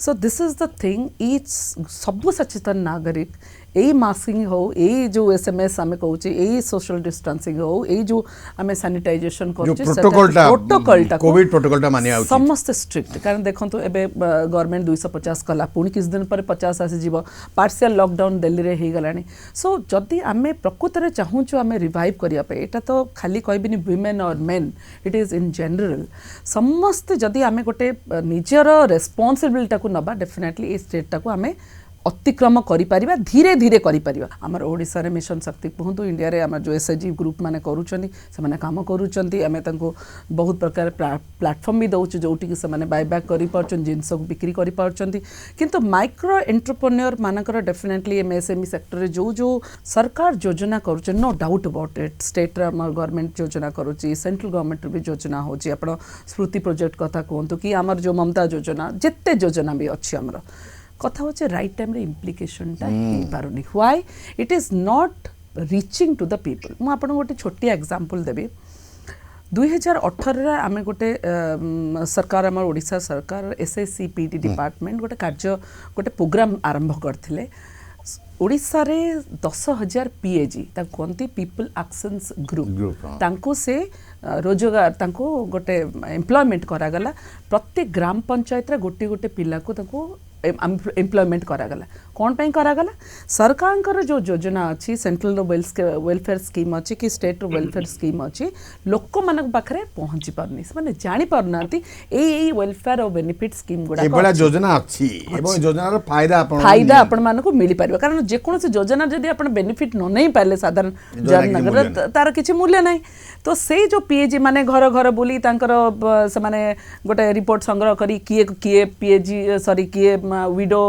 so this is the thing each सब सचेतन नागरिक यही मास्किंग हो यही जो SMS आम कहूचे यही सोशल डिस्टेंसिंग हो यही जो आम सैनिटाइजेशन प्रोटोकॉल कोविड प्रोटोकॉल मानिया समस्त स्ट्रिक्ट कारण देखो एबे गवर्नमेंट 250 कला पुणी किस दिन पर 50 आसी पार्शियल लॉकडाउन दिल्ली रे हो गलानी सो जदि आम प्रकृत में चाहूँ आम रिवाइव करने यहाँ तो खाली कहबिनी वुमेन और main it is in general समस्त जदि आम गोटे निजर रेस्पॉन्सिबिलिटी को नबा डेफिनेटली ये स्टेटा को आम अतिक्रम करिपारिबा धीरे धीरे करिपारिबा हमर ओडिसा रे मिशन शक्ति कहतु इंडिया रे हमर जो SHG ग्रुप माने करूचंदी से माने काम करूचंदी आमे तांको बहुत प्रकार प्लेटफॉर्म भी दउछु जोटी कि से माने बायबैक करि पारचन जिंस को बिक्री करि पारचंदी किंतु माइक्रो एंटरप्रेन्योर मानकर डेफिनेटली MSME सेक्टर रे जो सरकार योजना करूचन no doubt about it state रे हमर गवर्नमेंट योजना करूची सेंट्रल गवर्नमेंट भी योजना होची आपण स्मृति प्रोजेक्ट कथा कहतु कि हमर जो ममता योजना जेते योजना भी अछि हमर कथा होचे राइट टाइम रे इम्प्लिकेशन टा हे पारुनी why it is not reaching to the people मु आपन गोटे छोटी एग्जांपल देबी 2018 रे आमे गोटे सरकार हमर ओडिसा सरकार SICPD डिपार्टमेंट गोटे कार्य गोटे प्रोग्राम आरंभ करथिले ओडिसा रे 10,000 PAG ता कोंती पीपल एक्शंस ग्रुप तांको से रोजगार तांको गोटे एम्प्लॉयमेंट करा गला प्रत्येक ग्राम पंचायत रे गोटे गोटे पिला को तांको एम्प्लॉयमेंट करागला कौन पे करागला सरकार जो योजना अच्छी सेंट्रल वेलफेयर स्कीम अच्छी कि स्टेट वेलफेयर स्कीम अच्छी लोक मान पाखे पहुँची पारनी से जानी पारना वेलफेयर और बेनिफिट स्कीम गुड़ा योजना अच्छी योजनार फायदा आपण मानक मिल पार कारण जेकोसी योजना जदि आप बेनिफिट न नहीं पारे साधारण जननगर तार किसी मूल्य ना तो से जो PAG माने घर घर बुली से माने गोटे रिपोर्ट संग्रह करी किए PAG सॉरी किए विडो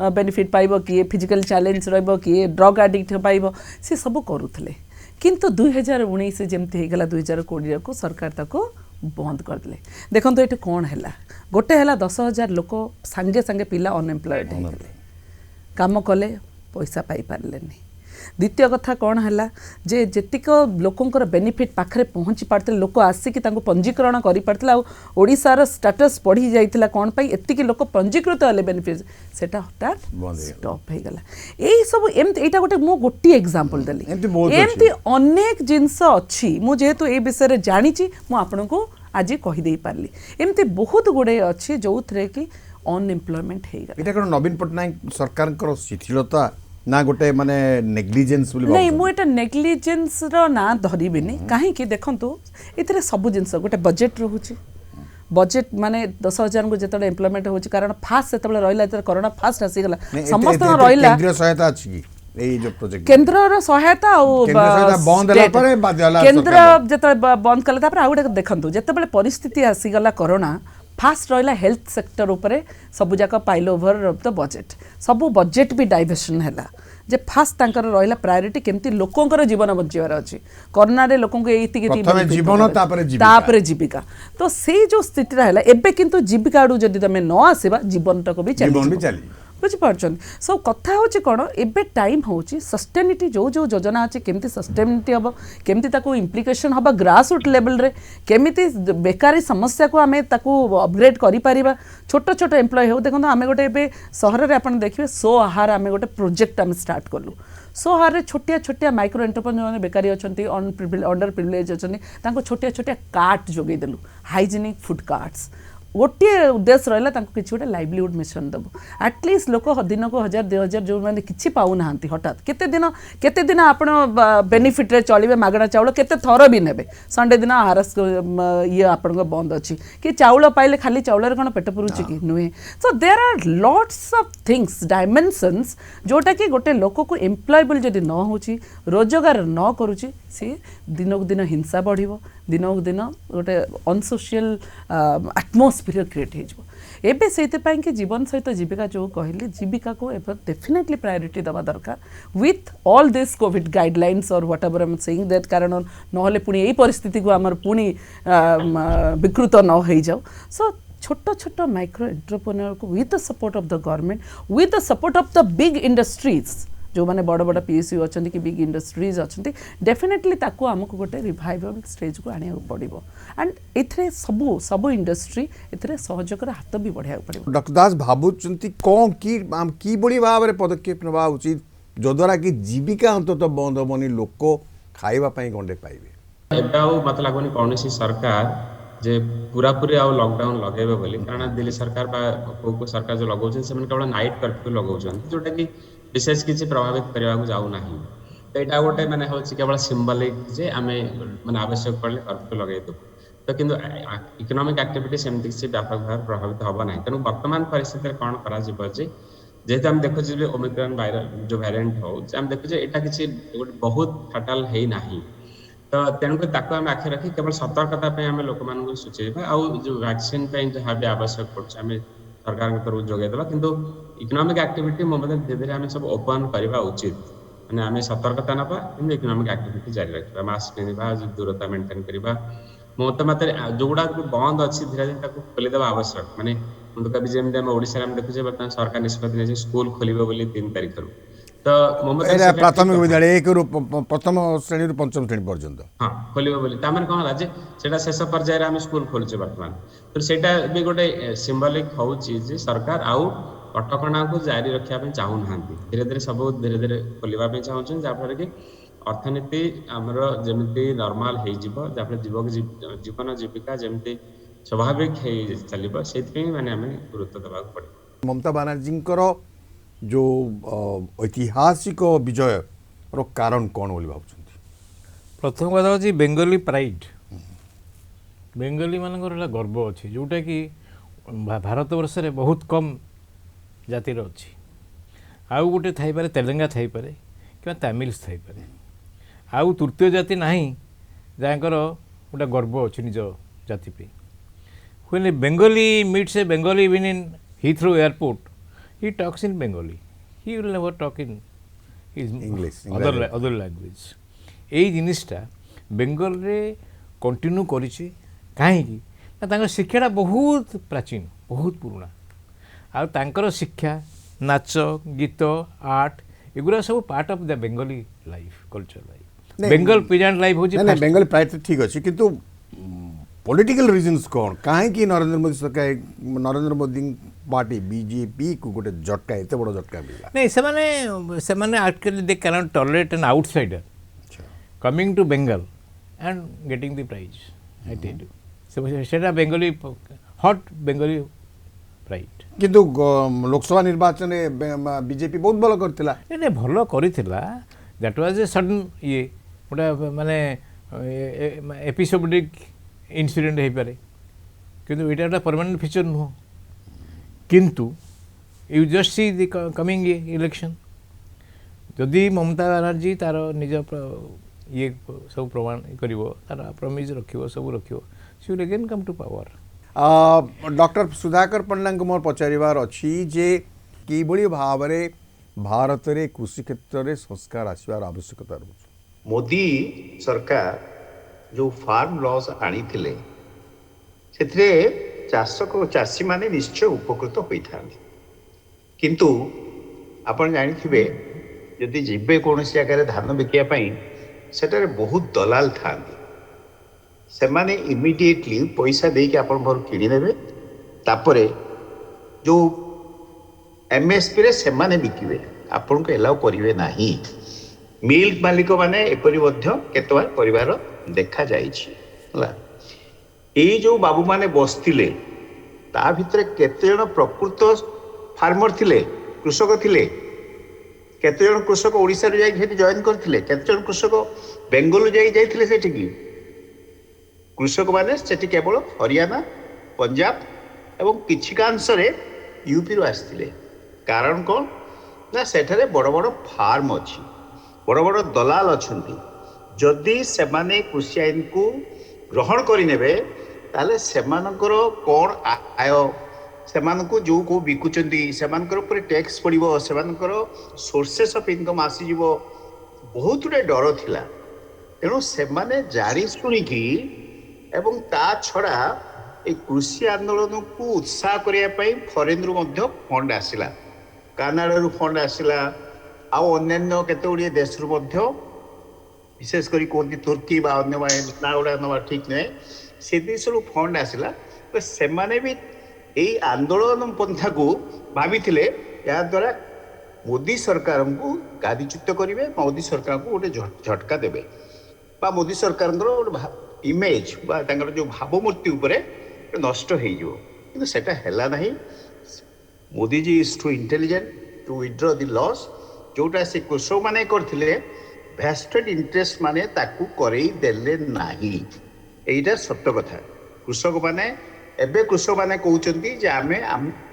बेनिफिट पाइबो किए फिजिकल चैलेंज रहइबो किए ड्रग एडिक्ट पाइबो से सब करूथले किंतु 2019 जेमती हेगला 2020 को सरकार ताको बंद कर दिले देखो तो ये कौन है गोटे है 10,000 लोक सांगे सांगे पिला अनएम्प्लॉयड होते काम कले पैसा पाई पारलेनी द्वितीय कथा कौन है जे जेतिक लोकंकर बेनिफिट पाखरे पहुँची पारते लोक आसिकी तांको पंजीकरण करि पारतला ओडिसार स्टेटस बढ़ी जाइतिला कौन पई एतिकी लोक पंजीकृत हले बेनिफिट सेटा हठात स्टॉप हे गला एई सब एमती एटा गोटे एग्जांपल देली एमती अनेक जिंस अछि मु जेहेतु ए विषय रे जानिची मु आपनको आज कहि देई पारली एमती बहुत गुडे अछि जोथरे कि अनएम्प्लॉयमेंट हे गला एटा कोन नवीन पटनायक सरकार कर शिथिलता ना गोटे माने नेग्लिजेंस बोली नहीं मु एटा नेग्लिजेंस रो ना धरिबिनी काहे कि देखंतु इतरे सब जिंस गोटे बजेट रहूची बजेट माने 10,000 को जेतले एम्प्लॉयमेंट होची कारण फास्ट सेतबले रहिला इतरे कोरोना फास्ट आसी गला समस्त रहिला केंद्रीय सहायता अछि कि एई जो प्रोजेक्ट केंद्र रो सहायता और बंद होला परे बाध्यला केंद्र जेतले बंद कला तापर आ गोटे देखंतु जेतबले परिस्थिति आसी गला कोरोना फास्ट रहा हेल्थ सेक्टर उपरे सब जाक पाइल ओवर द बजेट सबू बजेट भी डाइवर्सन है जे फास्ट तांकर रहा प्रायोरिटी केमती लोकंकर जीवन बचार अच्छी कोरोना रे लोकों जीवन तापर जीविका तो से जो स्थिति रहा एबे किंतु जीविका आडू जदि तमे न आसीबा जीवन तक भी चली बुझिपार्छन सो कथा होची कोन एबे टाइम होची सस्टेनिटी जो जो योजना अछि केमती सस्टेनिटी हबो केमती ताको इम्प्लिकेशन हबा ग्रास रूट लेवल रे केमिति बेकारी समस्या को आमे ताको अपग्रेड करि परिबा छोट छोट एम्प्लॉय हो देखो आमे गोटे एबे शहर रे आपण देखिबे सो आहार आमे गोटे प्रोजेक्ट आमे स्टार्ट करलु सोहार छोटिया छोटिया माइक्रो एंटरप्रेन्योर जो बेकारी अच्छा अंडर प्रिविलेज अच्छा छोटिया छोटिया कार्ट जोगे देलु हाइजेनिक फूड कार्ट्स गोटे उद्देश्य रहा कि गोटे लाइवलीहुड मिशन देव एटलिस्ट लोक दिन को 1000-2000 जो मैंने किसी पाऊना हठात केते दिन आप बेनिफिट रे चलिए मागणा चाउल केते थर भी नेबे संडे दिन आरएस ये आपण बंद अच्छी कि चाउल पाइले खाली चाउल कौन पेट पुरुची कि नुहे so there are lots of things dimensions जोटा कि गोटे लोक को एम्प्लॉयबल जदि न होची रोजगार न करुची सी दिनक दिन हिंसा बढ़िबो दिनक दिन गोटे अनसोशियल एटमोस्फियर क्रिएट हो एबे से जीवन सहित जीविका जो कहली जीविका को डेफिनेटली प्रायोरिटी दवा दरकार with all this COVID guidelines और whatever I am saying that कारण नहले पुणी यही परिस्थिति को आमर पुणी विकृत न हो जाओ सो छोट छोट माइक्रो एंटरप्रेन्योर को with the support of the government with the support of the big industries जो माने बड़ बड़ पीएसयू अच्छा कि बिग इंडस्ट्रीज अच्छा डेफिनेटली ताको आमको गोटे रिवाइवल स्टेज को आने पड़ो एंड एथरे सबू सबू इंडस्ट्री एथरे सहयोगर हाथ भी बढ़ाया पड़ो डॉक्टर दास भावुंट कौन कि भाव में पदक्षेप नवा उचित जद्वारा कि जीविका अंतत बंद हेनी लोक खावाई गंडे पाइबे मत लगुनि कौन सरकार जे पूरा पूरी आउ लॉकडाउन लगेबे बोली कारण दिल्ली सरकार को सरकार जो लगाउछन से केवल नाइट कर्फ्यू लगाउछन जोटा कि विशेष किसी प्रभावित करने को जाऊ ना तो यहाँ गोटे मैंने हूँ केवल सिम्बलिक जे आम मैंने आवश्यक पड़े कर्फ्यू लगे देव तो किंतु इकोनॉमिक एक्टिविटी सेमती किसी व्यापक भाव प्रभावित हम ना तेणु वर्तमान परिस्थिति कौन कर जेहेतु आम देखुचे ओमिक्रॉन वायरल जो वेरिएंट हो आम देखुचे यहाँ किसी बहुत फाटाल है ना तो तेणुक आम आखि रखी केवल सतर्कता आम लोक मान सूचेबा आउ जो वैक्सीन जहाँ भी आवश्यक पड़े सरकार तरफ जोगेदेवा किंतु इकोनॉमिक एक्टिविटी मो धीरे धीरे आम सब ओपन करवा उचित मैंने आम सतर्कता ना कि इकोनॉमिक एक्टिविटी जारी रखा मास्क पिंधा दूरता मेंटेन करवा मो मत जोगुड़ा बंद अच्छी धीरे धीरे खोलीदेवा आवश्यक मैंने मुझे कभी जमी आम ओडिशा देखुचे बर्तमान सरकार निष्पत्ति नहीं स्कूल खोल 3 तारिख तो प्राथमिक विद्यालय 1 रु प्रथम श्रेणी रु पंचम श्रेणी पर्यंत हाँ खोल कौन है शेष पर्यायर आम स्कूल खोलुचे बर्तमान तो सेटा भी गोटे सिम्बलिक हूँ सरकार आउ कटकणा को जारी रखापी चाहूना धीरे धीरे सब धीरे धीरे खोलने चाहूँ जहाँफल कि अर्थनीति आमर जमी नॉर्मल हो जीवन जीविका जमी स्वाभाविक चलो से मैंने आम गुरुत्व देवा पड़े ममता बानार्जी जो ऐतिहासिक विजय रो कारण कौन बोली भाव प्रथम कथा हूँ बेंगली प्राइड बेंगली मानकर गर्व अच्छी जोटा कि भारत वर्ष में बहुत कम जातिर अच्छी आउ गोटे थाईपे तेलेंगा थाईपे कि तमिल्स थाईपे आउ तृतीय जाति ना जहाँ गोटे गर्व अच्छी निज जाति पे when Bengali meets A Bengali even in Heathrow airport he talks in Bengali. He will never talk in his English, other language. यही जिनिसटा बेंगल रे कंटिन्यू करिछि काहेकि ना शिक्षाटा बहुत प्राचीन बहुत पुराना आ तांकर शिक्षा नाच गीत आर्ट एगुरा सब part of the Bengali life culture life Bengal peasant life होछि नहीं बेंगल प्राइड ठीक अछि किंतु पॉलिटिकल रीजंस कौन कहीं नरेंद्र मोदी सरकार नरेंद्र मोदी पार्टी बीजेपी को गोटे झटका एत बड़ झटका मिला नहीं से actually they can not tolerate an outsider coming to Bengal and getting the prize I tell you सेटा बेंगली हॉट बेंगली प्राइड किंतु लोकसभा निर्वाचन बीजेपी बहुत भल करथिला नहीं भल करथिला दैट वाज ए सडन ये गोटे माने एपिसोडिक इनसीडेंट हो पारे किंतु एटा गोटे परमानेंट फीचर नुह किंतु you just see the coming election जदि ममता बनर्जी तार निज ये सब प्रमाण कर तार प्रमिज रखियो सब रखियो she will again come to power doctor Sudhakar Panda को मोर पचारिवार अच्छी जे कि भाव में भारत रे कृषि क्षेत्र में संस्कार आसवार आवश्यकता रोच मोदी सरकार जो फार्म लॉस आनी थिले से चाषी माने निश्चय उपकृत होता है किंतु आपण जानिथिबे यदि जीवे कौन जगह धान बिकापी सेटारे बहुत दलाल था से माने इमिडिएटली पैसा देके आपण घर किणीदेवे तापरे जो एमएसपी रे से माने बिकिबे आपण को एलाउ करिवे नाही ମିଲ୍କ ମାଲିକମାନେ ଏପରି ମଧ୍ୟ କେତେବାର ପରିବାର ଦେଖାଯାଇଛି ହେଲା। ଏଇ ଯୋଉ ବାବୁମାନେ ବସିଥିଲେ ତା ଭିତରେ କେତେଜଣ ପ୍ରକୃତ ଫାର୍ମର ଥିଲେ, କୃଷକ ଥିଲେ? କେତେଜଣ କୃଷକ ଓଡ଼ିଶାରୁ ଯାଇକି ସେଠି ଜଏନ୍ କରିଥିଲେ? କେତେଜଣ କୃଷକ ବେଙ୍ଗଲରୁ ଯାଇଥିଲେ ସେଠିକି? କୃଷକମାନେ ସେଠି କେବଳ ହରିୟାଣା, ପଞ୍ଜାବ ଏବଂ କିଛିକାଂଶରେ ୟୁପିରୁ ଆସିଥିଲେ। କାରଣ କ'ଣ ନା ସେଠାରେ ବଡ଼ ବଡ଼ ଫାର୍ମ ଅଛି, ବଡ଼ ବଡ଼ ଦଲାଲ ଅଛନ୍ତି। ଯଦି ସେମାନେ କୃଷି ଆଇନକୁ ଗ୍ରହଣ କରିନେବେ ତାହେଲେ ସେମାନଙ୍କର କ'ଣ ଆୟ, ସେମାନଙ୍କୁ ଯେଉଁ କେଉଁ ବିକୁଛନ୍ତି ସେମାନଙ୍କର ଉପରେ ଟ୍ୟାକ୍ସ ପଡ଼ିବ, ସେମାନଙ୍କର ସୋର୍ସେସ୍ ଅଫ୍ ଇନକମ୍ ଆସିଯିବ, ବହୁତ ଗୁଡ଼ିଏ ଡର ଥିଲା। ତେଣୁ ସେମାନେ ଜାଣି ଶୁଣିକି ଏବଂ ତା ଛଡ଼ା এই କୃଷି ଆନ୍ଦୋଳନକୁ ଉତ୍ସାହ କରିବା ପାଇଁ ଫରେନ୍ରୁ ମଧ୍ୟ ଫଣ୍ଡ ଆସିଲା, କାନାଡ଼ାରୁ ଫଣ୍ଡ ଆସିଲା, ଆଉ ଅନ୍ୟାନ୍ୟ କେତେ ଗୁଡ଼ିଏ ଦେଶରୁ ମଧ୍ୟ, ବିଶେଷ କରି କୁହନ୍ତି ତୁର୍କୀ ବା ଅନ୍ୟ ନାଁ ଗୁଡ଼ା ନେବା ଠିକ୍ ନୁହେଁ, ସେ ଦେଶରୁ ଫଣ୍ଡ ଆସିଲା। ତ ସେମାନେ ବି ଏଇ ଆନ୍ଦୋଳନ ପନ୍ଥାକୁ ଭାବିଥିଲେ ଏହାଦ୍ୱାରା ମୋଦି ସରକାରଙ୍କୁ ଗାଦିଚ୍ୟୁତ କରିବେ, ମୋଦି ସରକାରଙ୍କୁ ଗୋଟେ ଝଟକା ଦେବେ ବା ମୋଦି ସରକାରଙ୍କର ଗୋଟେ ଇମେଜ୍ ବା ତାଙ୍କର ଯେଉଁ ଭାବମୂର୍ତ୍ତି ଉପରେ ନଷ୍ଟ ହେଇଯିବ। କିନ୍ତୁ ସେଟା ହେଲା ନାହିଁ। Modiji is too intelligent to withdraw the laws. ଯେଉଁଟା ସେ କୃଷକମାନେ କରିଥିଲେ ଭେଷ୍ଟେଡ୍ ଇଣ୍ଟରେଷ୍ଟ ମାନେ ତାକୁ କରେଇ ଦେଲେ ନାହିଁ। ଏଇଟା ସତ କଥା। କୃଷକମାନେ କହୁଛନ୍ତି ଯେ ଆମେ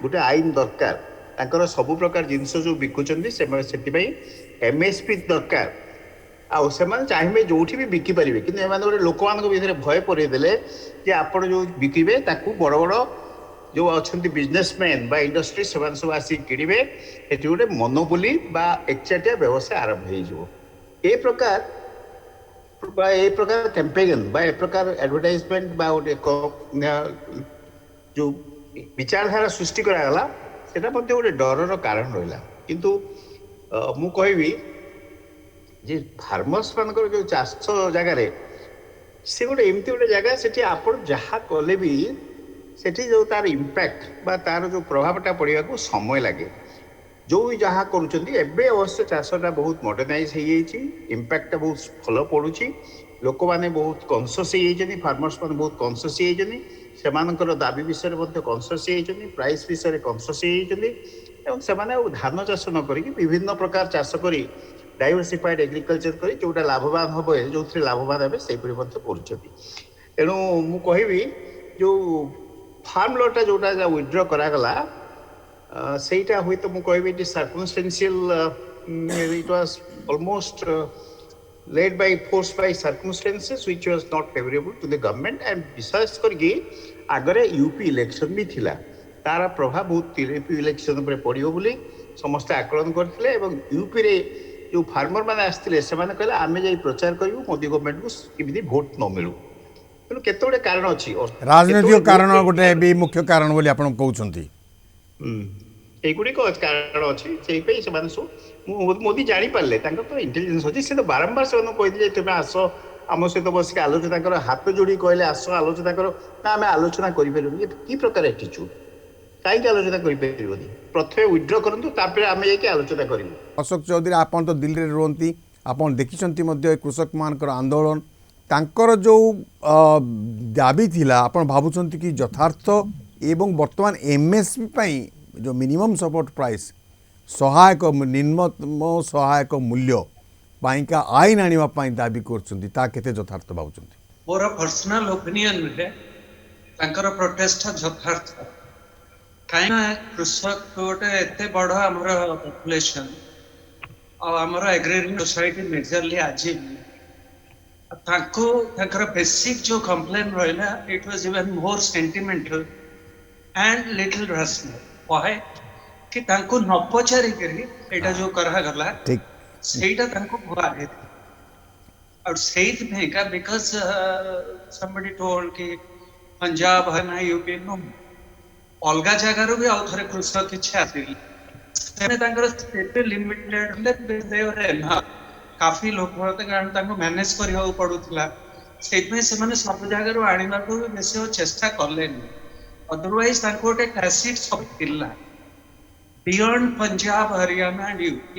ଗୋଟେ ଆଇନ ଦରକାର, ତାଙ୍କର ସବୁ ପ୍ରକାର ଜିନିଷ ଯେଉଁ ବିକୁଛନ୍ତି ସେମାନେ ସେଥିପାଇଁ MSP ଦରକାର, ଆଉ ସେମାନେ ଚାହିଁବେ ଯେଉଁଠି ବି ବିକିପାରିବେ। କିନ୍ତୁ ଏମାନେ ଗୋଟେ ଲୋକମାନଙ୍କ ଭିତରେ ଭୟ ପରେଇଦେଲେ ଯେ ଆପଣ ଯେଉଁ ବିକିବେ ତାକୁ ବଡ଼ ବଡ଼ ଯେଉଁ ଅଛନ୍ତି ବିଜନେସମ୍ୟାନ୍ ବା ଇଣ୍ଡଷ୍ଟ୍ରି ସେମାନେ ସବୁ ଆସିକି କିଣିବେ, ସେଠି ଗୋଟେ ମନୋପୋଲି ବା ଏକଚାଟିଆ ବ୍ୟବସାୟ ଆରମ୍ଭ ହେଇଯିବ। ଏ ପ୍ରକାର କ୍ୟାମ୍ପେନ୍ ବା ଏ ପ୍ରକାର ଆଡଭର୍ଟାଇଜମେଣ୍ଟ ବା ଗୋଟେ ଯେଉଁ ବିଚାରଧାରା ସୃଷ୍ଟି କରାଗଲା ସେଟା ମଧ୍ୟ ଗୋଟେ ଡରର କାରଣ ରହିଲା। କିନ୍ତୁ ମୁଁ କହିବି ଯେ ଫାର୍ମର୍ସ ମାନଙ୍କର ଯେଉଁ ଚାଷ ଜାଗାରେ ସେ ଗୋଟେ ଏମିତି ଗୋଟେ ଜାଗା, ସେଠି ଆପଣ ଯାହା କଲେ ବି ସେଠି ଯେଉଁ ତାର ଇମ୍ପାକ୍ଟ ବା ତାର ଯେଉଁ ପ୍ରଭାବଟା ପଡ଼ିବାକୁ ସମୟ ଲାଗେ। ଯେଉଁ ଯାହା କରୁଛନ୍ତି ଏବେ ଅବଶ୍ୟ ଚାଷଟା ବହୁତ ମଡର୍ଣ୍ଣାଇଜ୍ ହେଇଯାଇଛି, ଇମ୍ପାକ୍ଟଟା ବହୁତ ଭଲ ପଡ଼ୁଛି, ଲୋକମାନେ ବହୁତ କନସିୟସ୍ ହେଇଯାଇଛନ୍ତି, ଫାର୍ମର୍ସ ମାନେ ବହୁତ କନସିୟସ୍ ହେଇଯାଇଛନ୍ତି, ସେମାନଙ୍କର ଦାବି ବିଷୟରେ ମଧ୍ୟ କନସିୟସ୍ ହେଇଯାଇଛନ୍ତି, ପ୍ରାଇସ୍ ବିଷୟରେ କନସିୟସ୍ ହେଇଯାଇଛନ୍ତି ଏବଂ ସେମାନେ ଆଉ ଧାନ ଚାଷ ନ କରିକି ବିଭିନ୍ନ ପ୍ରକାର ଚାଷ କରି ଡାଇଭର୍ସିଫାଏଡ୍ ଏଗ୍ରିକଲଚର କରି ଯେଉଁଟା ଲାଭବାନ ହେବ, ଯେଉଁଥିରେ ଲାଭବାନ ହେବେ ସେଇପରି ମଧ୍ୟ କରୁଛନ୍ତି। ତେଣୁ ମୁଁ କହିବି ଯେଉଁ ଫାର୍ମ ଲଟା ଯେଉଁଟା ୱିଥଡ୍ର କରାଗଲା ସେଇଟା ହୁଏତ ମୁଁ କହିବି it is circumstantial, it was almost led by force by circumstances which was not favorable to the government, and ବିଶେଷ କରିକି ଆଗରେ ୟୁପି ଇଲେକ୍ସନ ବି ଥିଲା, ତାର ପ୍ରଭାବ ବହୁତ ୟୁପି ଇଲେକ୍ସନ ଉପରେ ପଡ଼ିବ ବୋଲି ସମସ୍ତେ ଆକଳନ କରିଥିଲେ। ଏବଂ ୟୁପିରେ ଯେଉଁ ଫାର୍ମର ମାନେ ଆସିଥିଲେ ସେମାନେ କହିଲେ ଆମେ ଯାଇ ପ୍ରଚାର କରିବୁ ମୋଦି ଗଭର୍ଣ୍ଣମେଣ୍ଟକୁ କେମିତି ଭୋଟ ନ ମିଳୁ। ତେଣୁ କେତେ ଗୁଡ଼ିଏ କାରଣ ଅଛି, ରାଜନୈତିକ କାରଣ ଗୋଟେ ବି ମୁଖ୍ୟ କାରଣ ବୋଲି ଆପଣ କହୁଛନ୍ତି। এইଗୁଡ଼ିକ କାରଣ ଅଛି, ସେଇପାଇଁ ସେମାନେ ସବୁ ମୋଦି ଜାଣିପାରିଲେ, ତାଙ୍କର ତ ଇଣ୍ଟେଲିଜେନ୍ସ ଅଛି। ସେ ତ ବାରମ୍ବାର ସେମାନଙ୍କୁ କହିଥିଲେ ତୁମେ ଆସ ଆମ ସହିତ ବସିକି ଆଲୋଚନା, ତାଙ୍କର ହାତ ଯୋଡ଼ିକି କହିଲେ ଆସ ଆଲୋଚନା କର। ନା ଆମେ ଆଲୋଚନା କରିପାରିବୁନି। କି ପ୍ରକାର ଆଟିଚ୍ୟୁଡ୍? କାହିଁକି ଆଲୋଚନା କରିପାରିବନି? ପ୍ରଥମେ ୱିଥଡ୍ର କରନ୍ତୁ, ତାପରେ ଆମେ ଯାଇକି ଆଲୋଚନା କରିବୁ। ଅଶୋକ ଚୌଧୁରୀ, ଆପଣ ତ ଦିଲ୍ଲୀରେ ରୁହନ୍ତି, ଆପଣ ଦେଖିଛନ୍ତି ମଧ୍ୟ ଏ କୃଷକମାନଙ୍କର ଆନ୍ଦୋଳନ, ତାଙ୍କର ଯେଉଁ ଦାବି ଥିଲା ଆପଣ ଭାବୁଛନ୍ତି କି ଯଥାର୍ଥ? ଏବଂ ବର୍ତ୍ତମାନ MSP ପାଇଁ ଯେଉଁ ମିନିମମ୍ ସପୋର୍ଟ ପ୍ରାଇସ୍, ସହାୟକ ନିମ୍ନତମ ସହାୟକ ମୂଲ୍ୟ ପାଇଁକା ଆଇନ ଆଣିବା ପାଇଁ ଦାବି କରୁଛନ୍ତି, ତାହା କେତେ ଯଥାର୍ଥ ଭାବୁଛନ୍ତି? ମୋର ପର୍ସନାଲ ଓପିନିଅନରେ ତାଙ୍କର ପ୍ରୋଟେଷ୍ଟଟା ଯଥାର୍ଥ। କାହିଁକିନା କୃଷକ ଗୋଟେ ଏତେ ବଡ଼ ଆମର ପପୁଲେସନ୍ ଆଉ ଆମର ଏଗ୍ରିରିୟନ୍ ସୋସାଇଟି ମେଜରଲି ଆଜି ତାଙ୍କର ବେସିକ୍ ଯେଉଁ କମ୍ପ୍ଲେନ୍ ରହିଲା, it was even more sentimental and little rational. Why? कि तांको न पचारिकरी एटा जो करागला ସେଇଟା ତାଙ୍କୁ ଭୁଆ ହେଇଥିଲା। और ସେଇଥିପାଇଁ का because somebody told कि पंजाब है ना यूपी नो अलगा जगार भी आउ थरे कृषक କିଛି ଆସିଲେ, ସେମାନେ ତାଙ୍କର ଏତେ ଲିମିଟେଡ୍ ଦେହରେ ନା କାଫି ଲୋକ कारण ତାଙ୍କୁ ମ୍ୟାନେଜ କରିବାକୁ ପଡୁଥିଲା। ସେଇଥିପାଇଁ ସେମାନେ ସବୁ ଜାଗାରୁ ଆଣିବାକୁ ବି ବେଶୀ ଚେଷ୍ଟା କଲେନି। Otherwise, तांको गोटे tacit support थिला beyond Punjab, Haryana and UP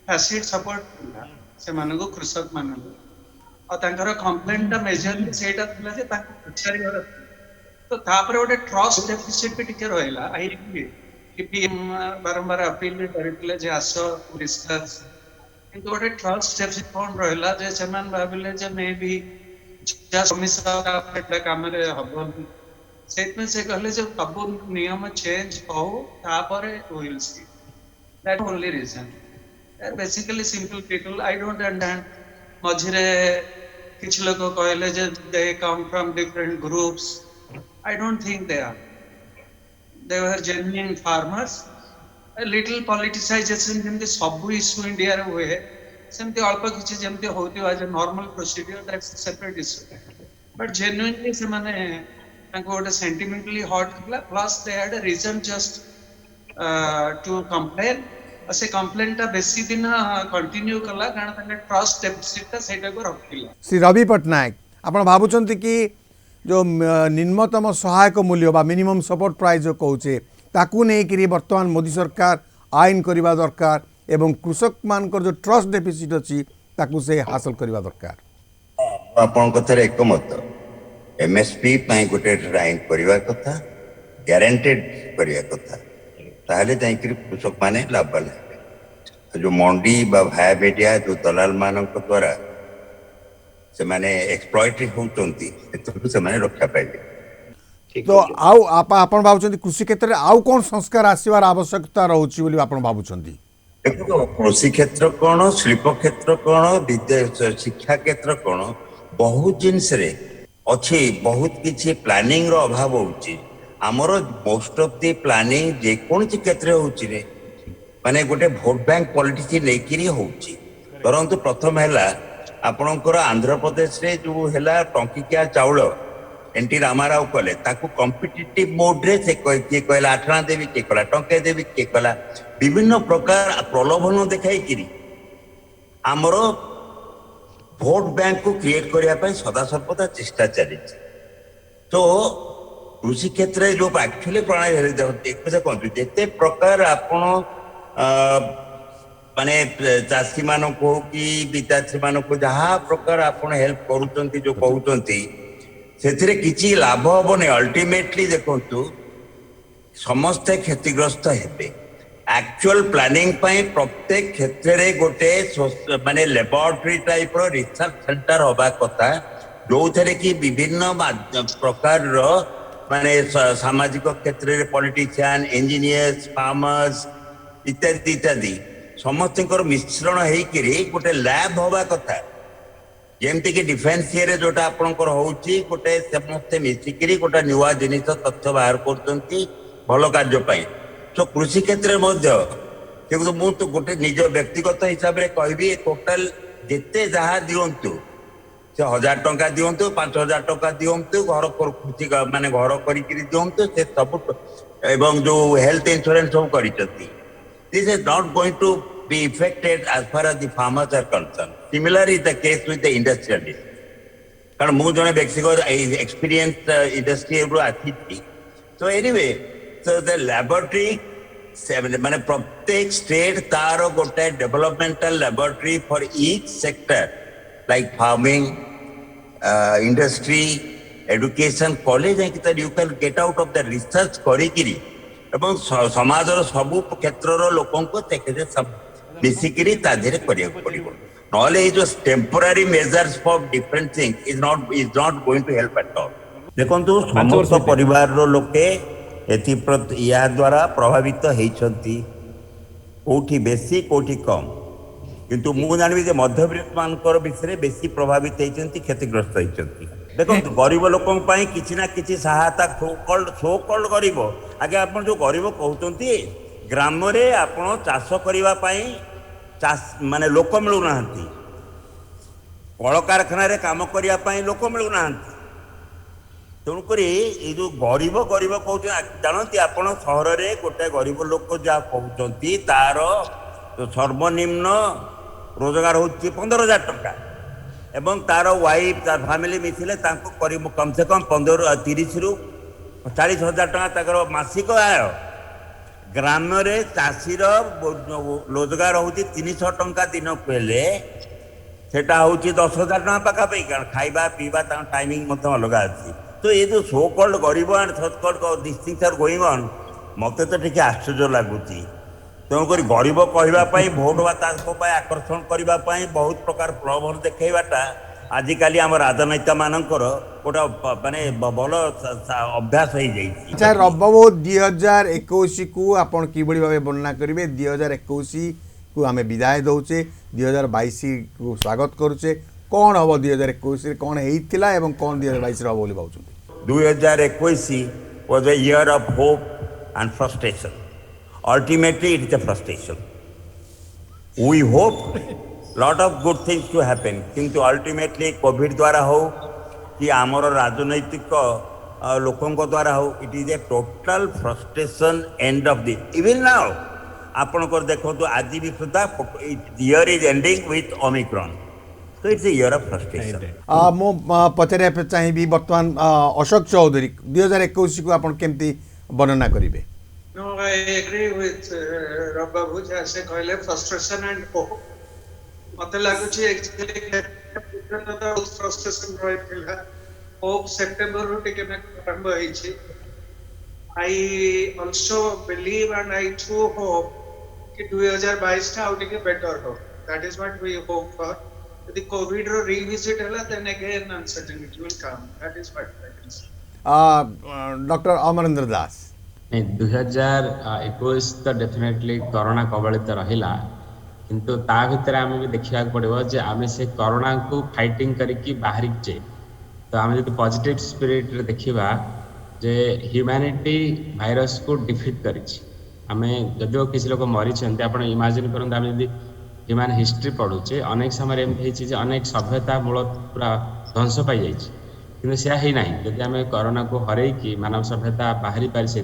tacit support थिला। ସେମାନଙ୍କୁ କୃଷକ ମାନଙ୍କୁ ଆଉ ତାଙ୍କର କମ୍ପ୍ଲେଣ୍ଟଟା ମେଜରଲି ସେଇଟା ଥିଲା ଯେ ତାଙ୍କୁ ପଚାରିବାର ତ ତାପରେ ଗୋଟେ ଟ୍ରଷ୍ଟ ଡେଫିସିଟ୍ ବି ଟିକେ ରହିଲା ବାରମ୍ବାର ଅପିଲ ବି କରିଥିଲେ ଯେ ଆସ ଡିସ୍କସ୍ କିନ୍ତୁ ଗୋଟେ ଟ୍ରଷ୍ଟ ଡେଫିସିଟ୍ କଣ ରହିଲା ଯେ ସେମାନେ ଭାବିଲେ ଯେ ମେ ବି କାମରେ ହବନି ସେଇଥିପାଇଁ ସେ କହିଲେ ଯେ ସବୁ ନିୟମ ଚେଞ୍ଜ ହଉ ତାପରେ will C that only reason they're basically simple people I don't understand ମଝିରେ କିଛି ଲୋକ କହିଲେ ଯେ they come from different groups I don't think they were genuine farmers a little politicization ଯେମିତି ସବୁ ଇସ୍ୟୁ ଇଣ୍ଡିଆରେ ହୁଏ ସେମିତି ଅଳ୍ପ କିଛି ଯେମିତି ହଉଥିବ as a normal procedure that's a separate issue but genuinely ସେମାନେ ତାଙ୍କୁ ଗୋଟେ sentimentally hurt ଥିଲା plus they had a reason just to complain से कंप्लेंट बेसी दिन कंटिन्यू कला कारण ताके ट्रस्ट डेफिसिट सेटा को रखिला श्री रवि पट्टनायक आपण भाबुचंती कि जो निम्नतम सहायक मूल्य बा मिनिमम सपोर्ट प्राइस जो कहूचे ताकू नहीं कि वर्तमान मोदी सरकार आईन करबा दरकार एवं कृषक मानकर जो ट्रस्ट डेफिसिट अछि ताकू से हासिल करबा दरकार आपण कथरे एकमत एमएसपी पई गोटे आईन करबा कथा गारंटेड करबा कथा ताहले जाइकरी कृषक माने लाभ पाले जो मंडी बा भाया बेटिया जो दलाल मानक द्वारा से माने एक्सप्लॉइट होउचंती एतु से माने रक्षा पाइबे तो आउ आपण भाबुचंती कृषि क्षेत्र आउ कोन संस्कार आसीबार आवश्यकता रहउची बोली आपण भाबुचंती देखो कृषि क्षेत्र कोन शिल्प क्षेत्र कोन विद्या शिक्षा क्षेत्र कोन बहुत जिनस रे अछि बहुत किछि प्लानिंग रो अभाव होउची आमर मोस्ट ऑफ दी प्लानिंग जे कौन क्षेत्र होउची रे माने गोटे वोट बैंक पॉलिटिक्स लेकिरी होउची परंतु प्रथम हैला आपनकर आंध्र प्रदेश रे जो हैला टंकिकिया चाउल एनटी रामाराव कले ताकू कॉम्पिटिटिव मोड रे से के कहला 8 आना देवी के कहला टंके देवी के कहला विभिन्न प्रकार प्रलोभन देखाई किरी आमर वोट बैंक को क्रिएट करिया पय सदा सर्वदा चेष्टा चली तो कृषि क्षेत्र जो एक्चुअली प्रणाली देखो जिते प्रकार आपण माने चाषी मान को कि विद्यार्थी मान को जहाँ प्रकार आपण हेल्प करूचंती जो कहउचंती सेथिरे किछि लाभ हबने अल्टीमेटली देखंतु समस्त क्षतिग्रस्त हेबे एक्चुअल प्लानिंग पई प्रत्येक क्षेत्र रे गोटे माने लैबोरेटरी टाइप रो रिसर्च सेंटर होबा कथा जो थरे कि विभिन्न प्रकार रो माने सामाजिक क्षेत्र रे पॉलिटिशियन इंजीनियर्स फार्मर्स इत्यादि इत्यादि समस्त मिश्रण होकर गोटे लैब होगा कथा जमती कि डिफेन्स ये जोटा आपंकर होची गोटे समस्ते मिसिकी गोटे नुआ जिनिस तथ्य बाहर कर भल कार्य तो कृषि क्षेत्र में मुझे गोटे निज व्यक्तिगत हिसाब से कहबी टोटाल जिते जहाँ दिंतु से 1000 टंका दिंतु 5000 टंका दिंतु घर कृषि माने घर कर दिंतु से सब एवं जो हेल्थ इंश्योरेंस सब कर this is not going to be affected as far as the farmers are concern similar is the case with the industrialist कारण मु जने व्यक्तिगत एक्सपीरियंस इंडस्ट्री रो आथि तो एनीवे सो द लैबोरेटरी माने प्रत्येक स्टेट तार गोटे developmental laboratory for each sector like farming industry education college you can get out of the research करिकिरी एवं समाज सबु क्षेत्र लोकों को मिसिकी ताधे करिया पड़िबो नॉले जो temporary measures for different thing is not going to help at all देखंतु समस्त परिवार रो लोके एथि या द्वारा प्रभावित हेइछंती कोठी बेसी कोठी कम किंतु मु जानबी जे मध्यवित्त मानकर विषय बेसी प्रभावित होती क्षतिग्रस्त होती देखो गरीब लोकों किसी ना किसी सहायता सो कल्ड गरीब आगे आप जो गरीब कहते ग्राम रे आपण चाष करने माने लोक मिलूना कल कारखाना काम करने लोक मिलूना तेणुक ये जो गरीब गरीब कहते जानती आप सहर में गोटे गरीब लोक जहाँ कहते तार सर्वनिम्न रोजगार हो 15,000 टंका एवं तार वाइफ तार फैमिली मिथिले कम से कम 30 रु 40,000 टंका मासिक आय ग्राम रे चाषीर रोजगार हूँ 300 टंका दिन को सेटा होची 10,000 टका पाखापाखि कारण खाइबा पीवा टाइमिंग मत अलग अच्छी तो ये जो सो कल्ड गरीब and such called this things are going on मत तो टे आश्चर्य लगुच तेणुक गरीब कहवाई भोट बाता आकर्षण करने बहुत प्रकार प्रलोभन देखा आजिकल आम राजनेता मानकर गोटे माने भल अभ्यास हो जाइए। अच्छा रबाबू 2021 को आपण किभଳି भावे वर्णना करेंगे 2021 को आम विदाय दौचे 2022 को स्वागत करुचे कौन हम 2021 कौन होता है कौन 2022 हम बोली भावुँ 2021 was a year of hope and frustration. Ultimately, it is a frustration. We hope lot of good things to happen, किंतु ultimately COVID द्वारा हो कि आमर राजनैतिक लोकों द्वारा हो it is a total frustration end of this. Even now, आपनकर देखो तो आज भी सुधा year is ending with Omicron. So it's a year of frustration. मो पचारे चाहिए बर्तमान अशोक चौधरी 2021 को आपण केमती वर्णना करेंगे। No, I agree with Rabbabu जैसे कहले frustration and hope. मते लागुची एक्चुअली बहुत frustration रहितला hope September रो टिके में आरंभ होईची। I also believe and I too hope कि 2022 टा आउट के better हो। That is what we hope for. The COVID रो revisit हला then again uncertainty will come. That is what I can say. Doctor Amarendra Das नहीं 2021 तो डेफिनेटली कोरोना कबलित रहिला किंतु ता भितर आम भी देखा पड़ो जे आम से कोरोना को फाइटिंग करके बाहरी जे तो आम जो पॉजिटिव स्पिरिट रे देखिबा जे ह्यूमैनिटी वायरस को डिफीट करिछि आमे जदिओ किसी लोक मरी छन्ते आपण इमेजिन करन आम यदि ह्यूमन हिस्ट्री पढुचे अनेक समय एम हेछि जे अनेक सभ्यता मूल पूरा ध्वंस पाई जाइछि किंतु से ही ना जदि आम कोरोना को हरई मानव सभ्यता बाहरी पारि से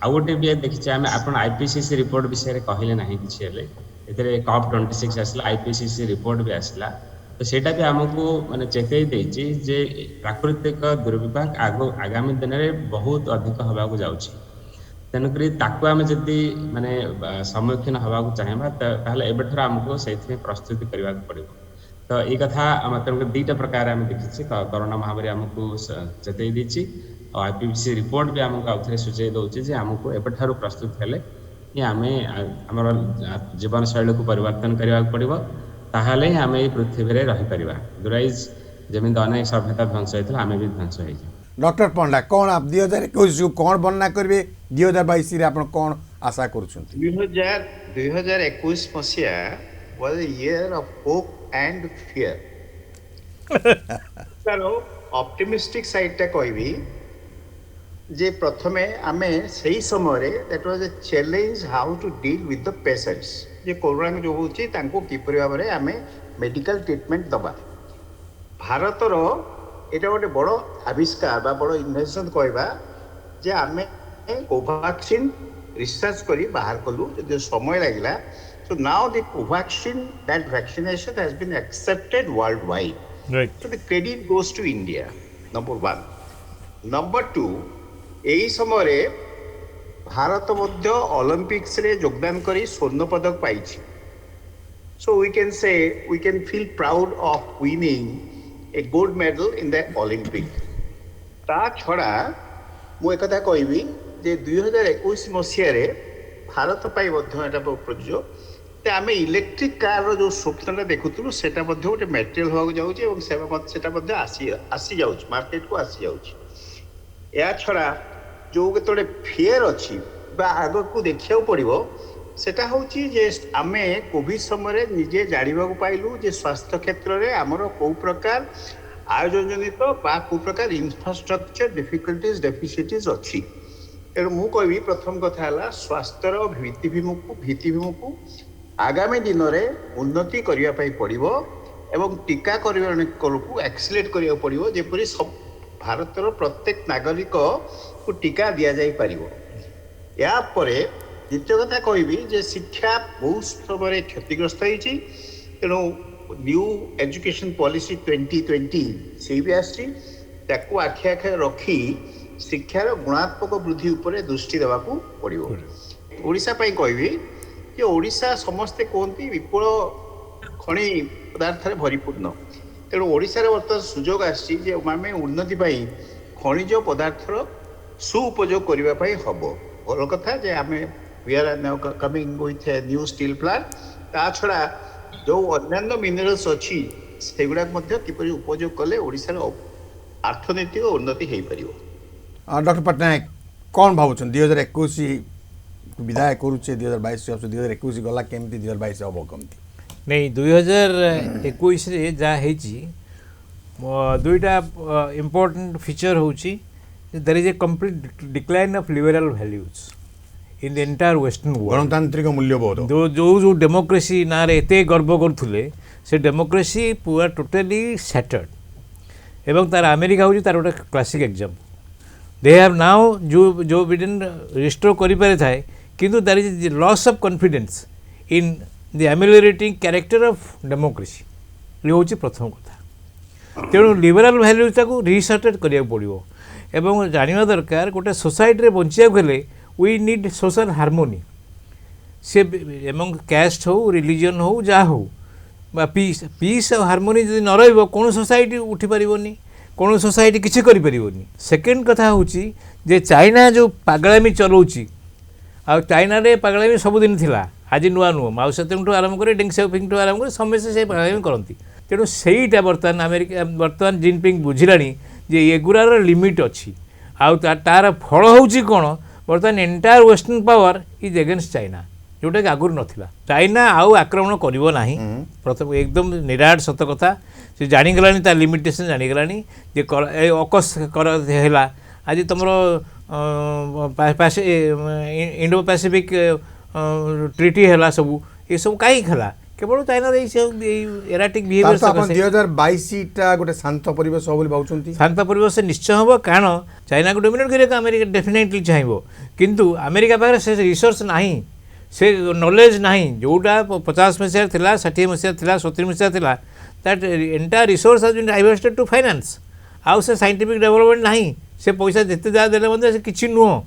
आउ गोटे भी देखिए आम आप आईपीसीसी रिपोर्ट विषय कहले ना कि COP26 आसला आईपीसीसी रिपोर्ट भी आसला तो सेटा भी आमको माने चेतई देछि जे प्राकृतिक दुर्विपाक आगामी दिन में बहुत अधिक होबाक जाउछि तेणुक ताकू आम जदि माने सम्मुखीन होबाक चाहिए ताहले एबेठर आमको से प्रस्तुति करने पड़ो तो ये कथा मतलब दुईटा प्रकार आम देखी कोरोना महामारी आमको चेतई देछि और आईपीसीसी रिपोर्ट भी आमको आउ थे सूचई दौर जे आमको एबेठारु प्रस्तुत हेले कि आम आमर जीवन शैली को परिवर्तन करने पड़ो ताहले ही आम पृथ्वी में रहीपर अदरवाइज जमी अनेक सभ्यता ध्वंस होता आम भी ध्वंस हो डॉक्टर पंडा कौन आप 2021 कौन वर्णना करेंगे 2022 रे आपण कौन आशा करुछंती 2021 मसिया was a year of hope and fear. तारो ऑप्टिमिस्टिक साइड टा कहबी जे प्रथमे आमे सही समय that was a challenge how to deal with the patients जे कोरोना जो होची तांको किपरि भाबरे आमे मेडिकल ट्रीटमेंट दबा भारत रो एटा गोटे बड़ो आविष्कार बा बड़ो इन्वेंशन कहबा जे आमे कोवैक्सीन रिसर्च करी बाहर कलु जे समय लागिला so now the Covaxin that vaccination has been accepted worldwide right so the credit goes to India number 1 number 2 एही समय भारत मध्य ओलंपिक्स रे योगदान करी स्वर्ण पदक पाइछि so we can say we can feel proud of winning a gold medal in the Olympic ता छड़ा मु एकथा कहबी जे 2021 मसिया रे भारत पाई मध्य एटा प्रयोज्य ते आमे इलेक्ट्रिक कार रो जो स्वप्नटा देखुथुलु सेटा मध्य गोटे मटेरियल होगा जाउछि एवं सेटा मध्य आसी जाउछि मार्केट को आसी जाउछि या छड़ा जो केतोडे फेयर अछि बा आगो को देखिया पड़िबो सेटा होछि जे आमे कोविड समय निजे जानिबा को पाइलु जे स्वास्थ्य क्षेत्र रे हमरो को प्रकार आयोजन जनित बा को प्रकार इंफ्रास्ट्रक्चर डिफिकल्टीज डेफिसिटीज अछि एरो मु कहबी प्रथम कथा हला स्वास्थ्य रो भित्तिभूमि आगामी दिन में उन्नति करने पड़ो एवं टीकाकरण को एक्सिलेट करा पड़ो जेपरी सब भारतर प्रत्येक नागरिक को टीका दि जापर यापर द्वितीय कथा कहबी जे शिक्षा बहुत समय क्षतिग्रस्त होती तेणु न्यू एजुकेशन पॉलिसी 2020 से भी आखि आखे रखी शिक्षार गुणात्मक वृद्धि उपर दृष्टि देवाक पड़ो ओडिशा कहबी कि ओडिशा समस्ते कहती विपुल ଖଣି ପଦାର୍ଥରେ ଭରିପୂର୍ଣ୍ଣ। ତେଣୁ ଓଡ଼ିଶାରେ ବର୍ତ୍ତମାନ ସୁଯୋଗ ଆସିଛି ଯେ ଆମେ ଉନ୍ନତି ପାଇଁ ଖଣିଜ ପଦାର୍ଥର ସୁଉପଯୋଗ କରିବା ପାଇଁ ହବ। ଭଲ କଥା ଯେ ଆମେ we are now coming with a new steel plant। ତା ଛଡ଼ା ଯେଉଁ ଅନ୍ୟାନ୍ୟ ମିନେରାଲ୍ସ ଅଛି ସେଗୁଡ଼ାକ ମଧ୍ୟ କିପରି ଉପଯୋଗ କଲେ ଓଡ଼ିଶାର ଅର୍ଥନୈତିକ ଉନ୍ନତି ହେଇପାରିବ। डॉक्टर पट्टनायक कौन भावुन 2021 विदाय करुचे 2022 2021 गला केमती 2022 हम कमती नहीं 2021 रे जा हेची दुईटा इम्पोर्टेंट फीचर होची there is a complete decline of liberal values in the entire western world. गणतांत्रिक मूल्यबोध जो डेमोक्रेसी ना रे एते गर्व करथुले से डेमोक्रेसी पूरा टोटली सैटर्ड एवं तार अमेरिका होची तार गोटे classic example. They have now Joe Biden restore करि पारे थाए किंतु there is loss of confidence in the ameliorating character of democracy ये होची प्रथम कथा। तेणु लिबरल वैल्यूज ताको रिसर्टेड करिया पड़िबो एवं जानिबा दरकार गोटे सोसाइटी रे बंचिया गेले वी नीड सोशल हार्मोनी से एवं कास्ट हो रिलीजन हो जा हो बा पीस पीस और हार्मोनी जदि न रहिबो कोन सोसाइटी उठी परिबोनी कौन सोसाइटी किसी करें। सेकेंड कथा हूँ जे चाइना जो पागलामी चलाऊँगी आ चाइना रे पागलामी सबुदिन थिला आज नुआ नुह माओ सेतुंग आरंभ कर डेंग सेपिंग आरंभ कर समस्ते से पागलामी करती। तेणु सहीटा बर्तमान अमेरिका बर्तमान जिनपिंग बुझिला जे एगुरार लिमिट अच्छी आउ तार फल हूँ कौन बर्तमान entire western power is against China जोटा कि आगुरी नाला। चाइना आउ आक्रमण करिवो नाही प्रथम एकदम निराट सत कथा से जानीगलानी तार लिमिटेशन जानीगलानी जे अकस है आज तुम इंडो पैसिफिक ट्रिटी है सब ये सब कहीं खेला केवल चाइना एराटिक बिहेवियर 2022 टा गोटे शांत परिवेश हो बोली भाउचंती। शांत परिवेश निश्चय हम कारण चाइना को डोमिनेट करिया अमेरिका डेफिनेटली चाहिए किंतु अमेरिका पाखे से रिसोर्स नाही से नॉलेज नाही जोटा 50 मसीह थिला 60 मसीह थिला 70 मसीह थिला that entire resource has been diverted to finance आउ से साइंटिफिक डेवलपमेंट नाही से पैसा जेते जा देले मध्ये से किछि नुह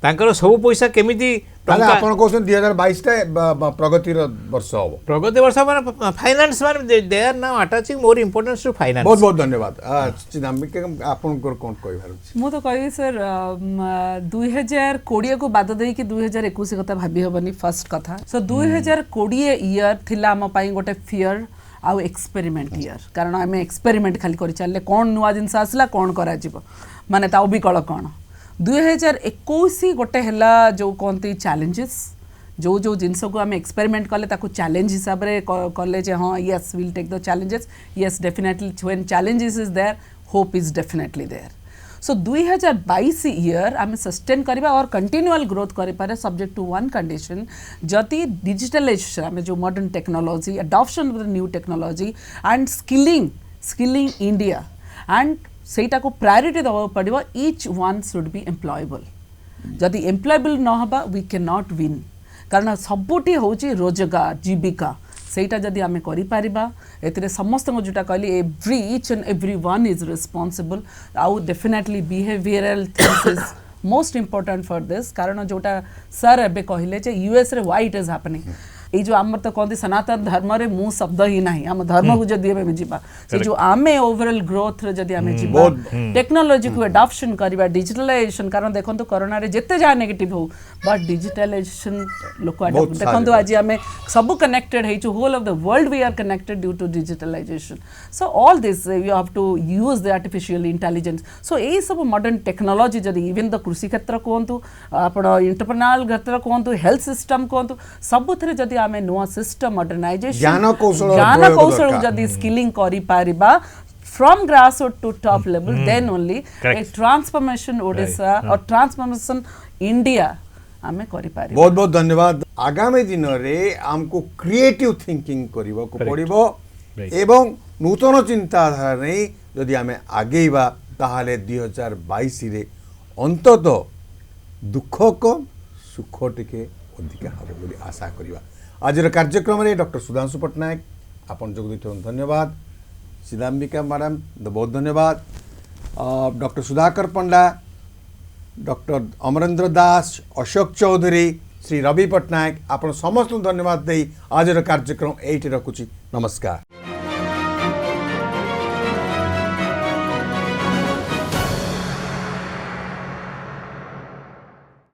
तांकर सब पैसा केमिति ताले आपण कहउछन 2022 टा प्रगतिर वर्ष हो प्रगति वर्ष माने फाइनेंस माने they are now attaching more importance to finance. बहुत बहुत धन्यवाद। चिदाम्बिका आपण कोन कहि भारू मु तो कहि सर 2020 को बाद देई कि 2021 कथा भाबी हबनी फर्स्ट कथा। सो 2020 ईयर थिला हम पई गोटे फियर आउ एक्सपेरिमेंट ईयर कारण आम एक्सपेरिमेंट खाली कर चलले कौन नुआ जिनस आसला कौन करा जिवो माने ता विकल कौन 2021 गोटे हला जो कहती चैलेंजेस जो जो जिनस को आम एक्सपेरिमेंट कले ताको चैलेंज हिसाब रे कले जे हाँ yes will take the challenges yes definitely when challenges is there hope is definitely there. So 2022 year आम सस्टेन करबा और कंटिन्यूअल ग्रोथ करि पारे सब्जेक्ट टू वन कंडीशन जति डिजिटलाइजेशन आम जो modern technology adoption of the new technology and skilling India and सेटा को प्रायोरिटी दवा पड़ो each one should be employable जदि एम्प्लॉयबल न हबा वी कैन नॉट विन कारण सबुठी होची रोजगार जीविका सेटा जदि आमे करि पारिबा एतरे समस्त को जोटा कहली every each and every one is responsible आउ definitely behavioural things is most important for this कारण जोटा सर एबे कहले जे यूएस रे व्हाई इट इज हैपनिंग ये जो आमर तो कहते सनातन धर्म रे मु शब्द ही नहीं आम धर्म को जदि आमे जिबा से जो आमे ओवरऑल ग्रोथ रे जदि आमे जिबा टेक्नोलॉजी को अडॉप्शन करबा डिजिटलाइजेशन कारण देखंतु कोरोना रे जेते जा नेगेटिव हो बट डिजिटलाइजेशन लोक अडॉप्ट देखंतु आज आमे सब कनेक्टेड है whole of the world we are connected due to digitalisation. So all this you have to use the artificial intelligence. So ए सब मॉडर्न टेक्नोलॉजी जदि इवन द कृषि क्षेत्र कहतु आपण एंटरप्रेन्योरल क्षेत्र कहतु हेल्थ सिस्टम कहतु सब थरे जदि आमे नुआ सिस्टम मॉडर्नाइजेशन ज्ञान कौशल जदि स्किलिंग करि पारिबा from grassroot to top level then only a transformation Odisha और ट्रांसफॉर्मेशन इंडिया आमे करि पारि। बहुत बहुत धन्यवाद। आगामी दिन रे हमको क्रिएटिव थिंकिंग करिवो को पड़िबो एवं नूतन चिंताधारा नै जदि आमे आगेइबा ताहाले 2022 रे अंततः दुख कम सुख टिके अधिका हबो बोली आशा करिबा। आज कार्यक्रम में डॉक्टर सुधांशु पट्टनायक आपन जोग दैथन धन्यवाद। चिदाम्बिका मैडम बहुत धन्यवाद। डॉक्टर सुधाकर पंडा डॉक्टर अमरेंद्र दास अशोक चौधरी श्री रवि पट्टनायक आपन समस्त धन्यवाद दे आज कार्यक्रम एठी रखुची। नमस्कार।